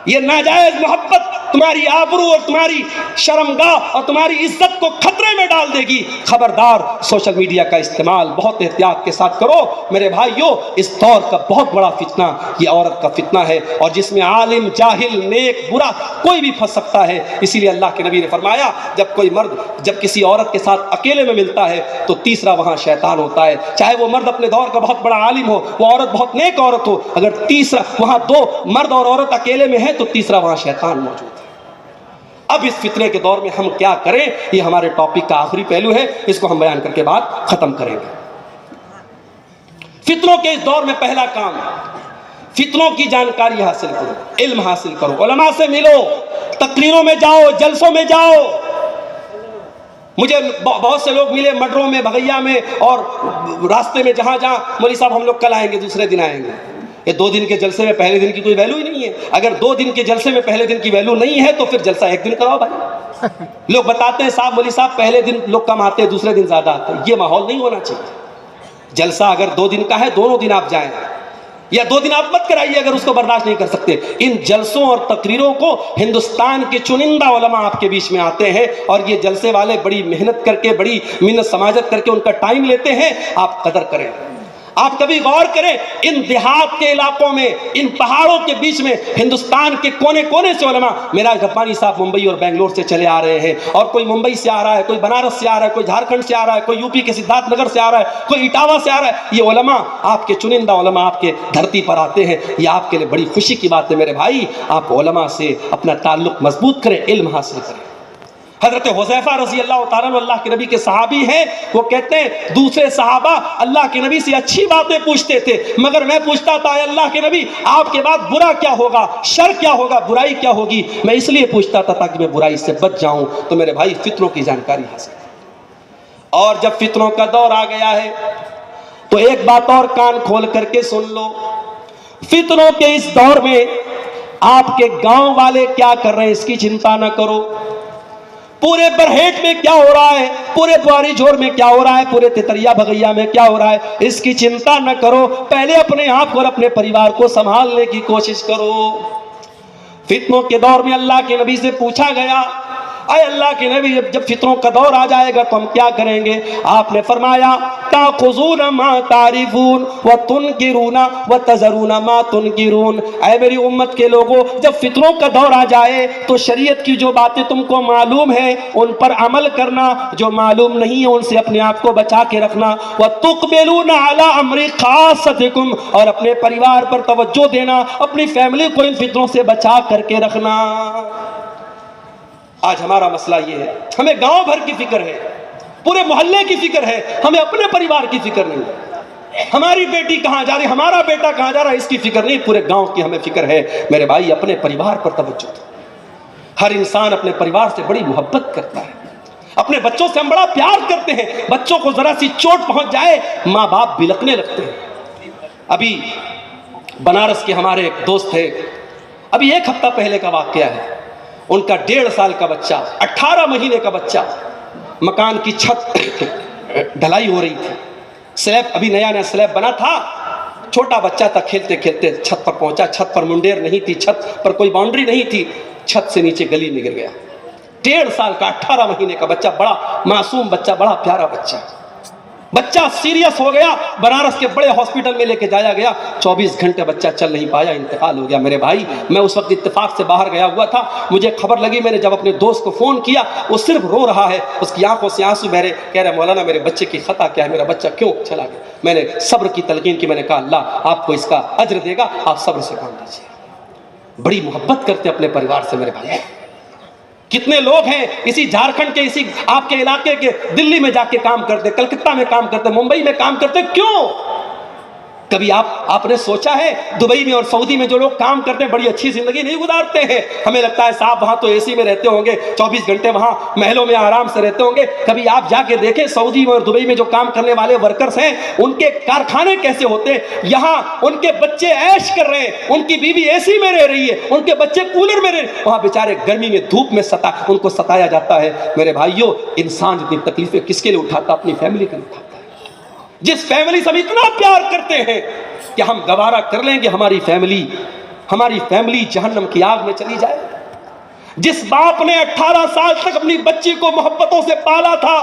یہ ناجائز محبت تمہاری آبرو اور تمہاری شرمگاہ اور تمہاری عزت کو خطرے میں ڈال دے گی۔ خبردار، سوشل میڈیا کا استعمال بہت احتیاط کے ساتھ کرو میرے بھائیوں۔ اس دور کا بہت بڑا فتنہ یہ عورت کا فتنہ ہے، اور جس میں عالم، جاہل، نیک، برا کوئی بھی پھنس سکتا ہے۔ اسی لیے اللہ کے نبی نے فرمایا جب کوئی مرد جب کسی عورت کے ساتھ اکیلے میں ملتا ہے تو تیسرا وہاں شیطان ہوتا ہے، چاہے وہ مرد اپنے دور کا بہت بڑا عالم ہو، وہ عورت بہت نیک عورت ہو، اگر تیسرا وہاں دو مرد اور عورت اکیلے میں ہے تو تیسرا وہاں شیطان موجود ہے۔ اب اس فتنے کے دور میں ہم کیا کریں، یہ ہمارے ٹاپک کا آخری پہلو ہے، اس کو ہم بیان کر کے بعد ختم کریں گے۔ فتنوں کے اس دور میں پہلا کام، فتنوں کی جانکاری حاصل کرو، علم حاصل کرو، علماء سے ملو، تقریروں میں جاؤ، جلسوں میں جاؤ۔ مجھے بہت سے لوگ ملے مڈروں میں، بغیا میں، اور راستے میں جہاں مولوی صاحب ہم لوگ کل آئیں گے، دوسرے دن آئیں گے۔ یہ 2 دن کے جلسے میں پہلے دن کی کوئی ویلو ہی نہیں ہے۔ اگر 2 دن کے جلسے میں پہلے دن کی ویلو نہیں ہے تو پھر جلسہ 1 دن کراؤ بھائی۔ لوگ بتاتے ہیں صاحب مولوی صاحب پہلے دن لوگ کم آتے ہیں، دوسرے دن زیادہ آتے ہیں۔ یہ ماحول نہیں ہونا چاہیے۔ جلسہ اگر 2 دن کا ہے، دونوں دن آپ جائیں، یا 2 دن آپ مت کرائیے اگر اس کو برداشت نہیں کر سکتے۔ ان جلسوں اور تقریروں کو ہندوستان کے چنندہ علماء آپ کے بیچ میں آتے ہیں، اور یہ جلسے والے بڑی محنت کر کے، بڑی منت سماجت کر کے ان کا ٹائم لیتے ہیں۔ آپ قدر کریں، آپ کبھی غور کریں، ان دیہات کے علاقوں میں، ان پہاڑوں کے بیچ میں ہندوستان کے کونے کونے سے علماء، میرا ربانی صاحب ممبئی اور بنگلور سے چلے آ رہے ہیں، اور کوئی ممبئی سے آ رہا ہے، کوئی بنارس سے آ رہا ہے، کوئی جھارکھنڈ سے آ رہا ہے، کوئی یوپی کے سدھارتھ نگر سے آ رہا ہے، کوئی اٹاوا سے آ رہا ہے۔ یہ علماء آپ کے چنندہ علماء آپ کے دھرتی پر آتے ہیں، یہ آپ کے لیے بڑی خوشی کی بات ہے میرے بھائی۔ آپ علماء سے اپنا تعلق مضبوط کریں، علم حاصل کریں۔ حضرت حذیفہ رضی اللہ تعالیٰ عنہ اللہ کے نبی کے صحابی ہیں، وہ کہتے ہیں دوسرے صحابہ اللہ کے نبی سے اچھی باتیں پوچھتے تھے، مگر میں پوچھتا تھا اے اللہ کے نبی آپ کے بعد برا کیا ہوگا، شر کیا ہوگا، برائی کیا ہوگی؟ میں اس لیے پوچھتا تھا تاکہ میں برائی سے بچ جاؤں۔ تو میرے بھائی فتنوں کی جانکاری حاصل کریں، اور جب فتنوں کا دور آ گیا ہے تو ایک بات اور کان کھول کر کے سن لو، فتنوں کے اس دور میں آپ کے گاؤں والے کیا کر رہے ہیں اس کی چنتا نہ کرو، پورے برہیٹ میں کیا ہو رہا ہے، پورے بواری جھور میں کیا ہو رہا ہے، پورے تتریا بھگیا میں کیا ہو رہا ہے، اس کی چنتا نہ کرو، پہلے اپنے آپ کو اور اپنے پریوار کو سنبھالنے کی کوشش کرو۔ فتنوں کے دور میں اللہ کے نبی سے پوچھا گیا، اے اللہ کے نبی جب فتنوں کا دور آ جائے گا تو ہم کیا کریں گے؟ آپ نے فرمایا تاخذون ما تعرفون وتنکرون وتذرون ما تنکرون، اے میری امت کے لوگوں، جب فتنوں کا دور آ جائے تو شریعت کی جو باتیں تم کو معلوم ہیں ان پر عمل کرنا، جو معلوم نہیں ہے ان سے اپنے آپ کو بچا کے رکھنا، وتقبلون علی امر خاصتکم، اور اپنے پریوار پر توجہ دینا، اپنی فیملی کو ان فتنوں سے بچا کر کے رکھنا۔ آج ہمارا مسئلہ یہ ہے، ہمیں گاؤں بھر کی فکر ہے، پورے محلے کی فکر ہے، ہمیں اپنے پریوار کی فکر نہیں ہے۔ ہماری بیٹی کہاں جا رہی، ہمارا بیٹا کہاں جا رہا ہے، اس کی فکر نہیں، پورے گاؤں کی ہمیں فکر ہے۔ میرے بھائی اپنے پریوار پر توجہ دو۔ ہر انسان اپنے پریوار سے بڑی محبت کرتا ہے، اپنے بچوں سے ہم بڑا پیار کرتے ہیں، بچوں کو ذرا سی چوٹ پہنچ جائے ماں باپ بلکنے لگتے ہیں۔ ابھی بنارس کے ہمارے ایک دوست تھے، ابھی 1 ہفتہ پہلے کا واقعہ ہے، ان کا 1.5 سال کا بچہ، 18 مہینے کا بچہ، مکان کی چھت ڈھلائی ہو رہی تھی، سلیب ابھی نیا نیا سلیب بنا تھا، چھوٹا بچہ تھا، کھیلتے کھیلتے چھت پر پہنچا، چھت پر منڈیر نہیں تھی، چھت پر کوئی باؤنڈری نہیں تھی، چھت سے نیچے گلی میں گر گیا۔ 1.5 سال کا 18 مہینے کا بچہ، بڑا معصوم بچہ، بڑا پیارا بچہ، بچہ سیریس ہو گیا، بنارس کے بڑے ہاسپٹل میں لے کے جایا گیا، 24 گھنٹے بچہ چل نہیں پایا، انتقال ہو گیا۔ میرے بھائی میں اس وقت اتفاق سے باہر گیا ہوا تھا، مجھے خبر لگی، میں نے جب اپنے دوست کو فون کیا، وہ صرف رو رہا ہے، اس کی آنکھوں سے آنسو بہ رہے، کہہ رہے مولانا میرے بچے کی خطا کیا ہے، میرا بچہ کیوں چلا گیا؟ میں نے صبر کی تلقین کی، میں نے کہا اللہ آپ کو اس کا اجر دے گا، آپ صبر سے کام لیجیے۔ بڑی محبت کرتے اپنے پریوار سے میرے بھائی۔ کتنے لوگ ہیں اسی جھارکھنڈ کے، اسی آپ کے علاقے کے، دلی میں جا کے کام کرتے، کلکتہ میں کام کرتے، ممبئی میں کام کرتے، کیوں؟ کبھی آپ نے سوچا ہے دبئی میں اور سعودی میں جو لوگ کام کرتے ہیں بڑی اچھی زندگی نہیں گزارتے ہیں؟ ہمیں لگتا ہے صاحب وہاں تو اے سی میں رہتے ہوں گے، 24 گھنٹے وہاں محلوں میں آرام سے رہتے ہوں گے۔ کبھی آپ جا کے دیکھیں سعودی میں اور دبئی میں جو کام کرنے والے ورکرز ہیں ان کے کارخانے کیسے ہوتے ہیں؟ یہاں ان کے بچے عیش کر رہے ہیں، ان کی بیوی اے سی میں رہ رہی ہے، ان کے بچے کولر میں رہ رہے ہیں، وہاں بیچارے گرمی میں دھوپ میں ان کو ستایا جاتا ہے۔ میرے بھائیوں انسان اتنی تکلیفیں کس کے لیے اٹھاتا؟ اپنی فیملی کے لیے اٹھاتا ہے۔ جس فیملی سے ہم اتنا پیار کرتے ہیں کہ ہم گوارا کر لیں گے ہماری فیملی جہنم کی آگ میں چلی جائے۔ جس باپ نے 18 سال تک اپنی بچی کو محبتوں سے پالا تھا،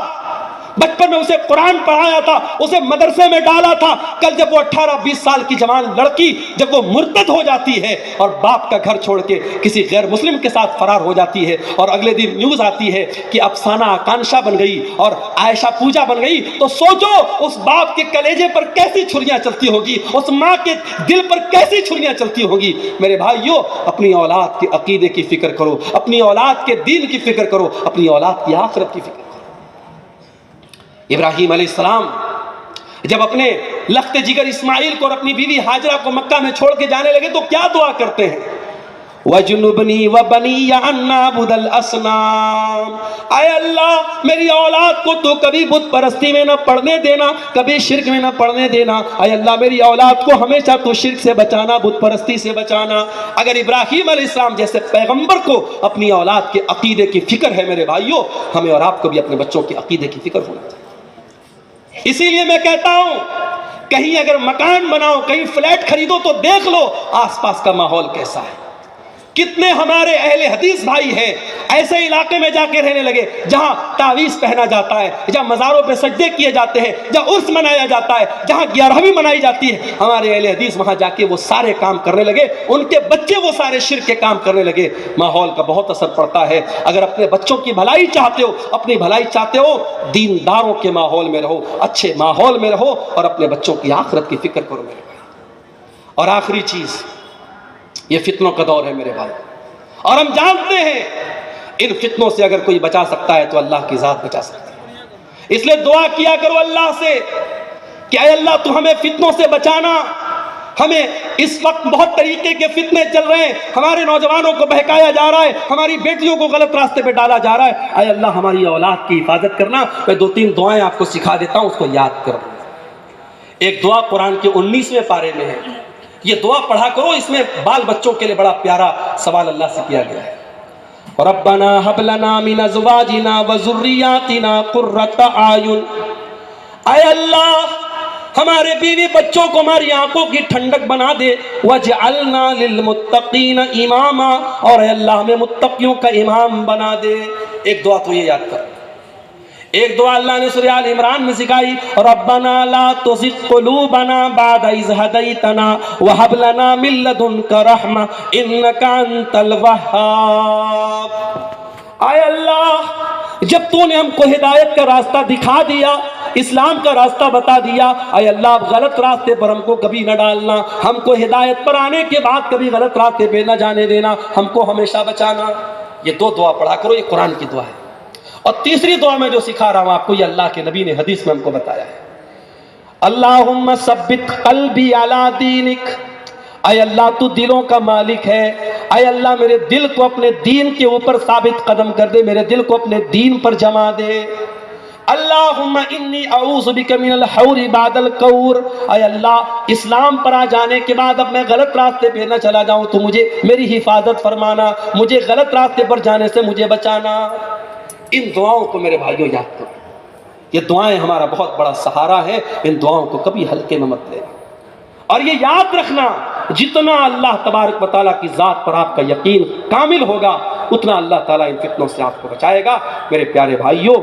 بچپن میں اسے قرآن پڑھایا تھا، اسے مدرسے میں ڈالا تھا، کل جب وہ 18-20 سال کی جوان لڑکی جب وہ مرتد ہو جاتی ہے اور باپ کا گھر چھوڑ کے کسی غیر مسلم کے ساتھ فرار ہو جاتی ہے، اور اگلے دن نیوز آتی ہے کہ افسانہ آکانشا بن گئی اور عائشہ پوجا بن گئی، تو سوچو اس باپ کے کلیجے پر کیسی چھریاں چلتی ہوگی، اس ماں کے دل پر کیسی چھریاں چلتی ہوگی۔ میرے بھائیو اپنی اولاد کے عقیدے کی فکر کرو، اپنی اولاد کے دین کی فکر کرو، اپنی اولاد کی آخرت کی فکر کرو۔ ابراہیم علیہ السلام جب اپنے لخت جگر اسماعیل کو اور اپنی بیوی ہاجرہ کو مکہ میں چھوڑ کے جانے لگے تو کیا دعا کرتے ہیں؟ وَجُنُبْنِي وَبَنِيَّ أَن نَّعْبُدَ الْأَصْنَامَ، اے اللہ میری اولاد کو تو کبھی بت پرستی میں نہ پڑھنے دینا، کبھی شرک میں نہ پڑھنے دینا، اے اللہ میری اولاد کو ہمیشہ تو شرک سے بچانا، بت پرستی سے بچانا۔ اگر ابراہیم علیہ السلام جیسے پیغمبر کو اپنی اولاد کے عقیدے کی فکر ہے میرے بھائیوں، ہمیں اور آپ کو بھی اپنے بچوں کے عقیدے کی فکر ہونا چاہیے۔ اسی لیے میں کہتا ہوں کہیں اگر مکان بناؤ، کہیں فلیٹ خریدو تو دیکھ لو آس پاس کا ماحول کیسا ہے۔ کتنے ہمارے اہل حدیث بھائی ہیں ایسے علاقے میں جا کے رہنے لگے جہاں تعویذ پہنا جاتا ہے، جہاں مزاروں پہ سجدے کیے جاتے ہیں، جہاں عرس منایا جاتا ہے، جہاں 11ویں منائی جاتی ہے، ہمارے اہل حدیث وہاں جا کے وہ سارے کام کرنے لگے، ان کے بچے وہ سارے شرک کے کام کرنے لگے۔ ماحول کا بہت اثر پڑتا ہے۔ اگر اپنے بچوں کی بھلائی چاہتے ہو، اپنی بھلائی چاہتے ہو، دینداروں کے ماحول میں رہو، اچھے ماحول میں رہو اور اپنے بچوں کی آخرت کی فکر کرو میرے بھائی۔ اور آخری چیز، یہ فتنوں کا دور ہے میرے بھائی، اور ہم جانتے ہیں ان فتنوں سے اگر کوئی بچا سکتا ہے تو اللہ کی ذات بچا سکتا ہے۔ اس لیے دعا کیا کرو اللہ سے کہ اے اللہ تو ہمیں فتنوں سے بچانا۔ ہمیں اس وقت بہت طریقے کے فتنے چل رہے ہیں، ہمارے نوجوانوں کو بہکایا جا رہا ہے، ہماری بیٹیوں کو غلط راستے پہ ڈالا جا رہا ہے۔ اے اللہ ہماری اولاد کی حفاظت کرنا۔ میں 2-3 دعائیں آپ کو سکھا دیتا ہوں، اس کو یاد کرو۔ ایک دعا قرآن کے 19ویں پارے میں ہے، یہ دعا پڑھا کرو، اس میں بال بچوں کے لیے بڑا پیارا سوال اللہ سے کیا گیا ہے۔ ربنا هب لنا من ازواجنا وذرياتنا قرۃ اعین، اے اللہ ہمارے بیوی بچوں کو ہماری آنکھوں کی ٹھنڈک بنا دے، وَاجْعَلْنَا لِلْمُتَّقِينَ إِمَامًا، اور اے اللہ ہمیں متقیوں کا امام بنا دے۔ ایک دعا تو یہ یاد کر، ایک دعا اللہ نے سورہ آل عمران میں سکھائی، ربنا لا تزغ قلوبنا بعد اذ ہدیتنا وہب لنا من لدنک رحمہ انک انت الوہاب۔ اے اللہ جب تو نے ہم کو ہدایت کا راستہ دکھا دیا، اسلام کا راستہ بتا دیا، اے اللہ اب غلط راستے پر ہم کو کبھی نہ ڈالنا، ہم کو ہدایت پر آنے کے بعد کبھی غلط راستے پہ نہ جانے دینا، ہم کو ہمیشہ بچانا۔ یہ دو دعا پڑھا کرو، یہ قرآن کی دعا ہے۔ اور تیسری دعا میں جو سکھا رہا ہوں آپ کو، یہ اللہ کے نبی نے حدیث میں ہم کو بتایا ہے، اللہم ثبت قلبی علی دینک، اے اللہ تو دلوں کا مالک ہے، اے اللہ میرے دل کو اپنے دین کے اوپر ثابت قدم کر دے، میرے دل کو اپنے دین پر جما دے۔ اللہم انی اعوذ بک من الحور بعد القور، اے اللہ اسلام پر آ جانے کے بعد اب میں غلط راستے پہ نہ چلا جاؤں، تو مجھے میری حفاظت فرمانا، مجھے غلط راستے پر جانے سے مجھے بچانا۔ ان دعاؤں کو میرے بھائیوں یاد کرو، یہ دعائیں ہمارا بہت بڑا سہارا ہے، ان دعاؤں کو کبھی ہلکے میں مت لینا۔ اور یہ یاد رکھنا، جتنا اللہ تبارک و تعالیٰ کی ذات پر آپ کا یقین کامل ہوگا، اتنا اللہ تعالیٰ ان فتنوں سے آپ کو بچائے گا۔ میرے پیارے بھائیوں،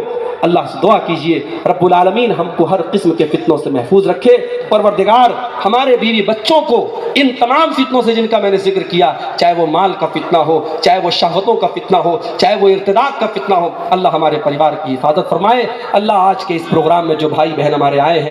اللہ سے دعا کیجئے رب العالمین ہم کو ہر قسم کے فتنوں سے محفوظ رکھے۔ پروردگار ہمارے بیوی بچوں کو ان تمام فتنوں سے جن کا میں نے ذکر کیا، چاہے وہ مال کا فتنہ ہو، چاہے وہ شہوتوں کا فتنہ ہو، چاہے وہ ارتداد کا فتنہ ہو، اللہ ہمارے پریوار کی حفاظت فرمائے۔ اللہ آج کے اس پروگرام میں جو بھائی بہن ہمارے آئے ہیں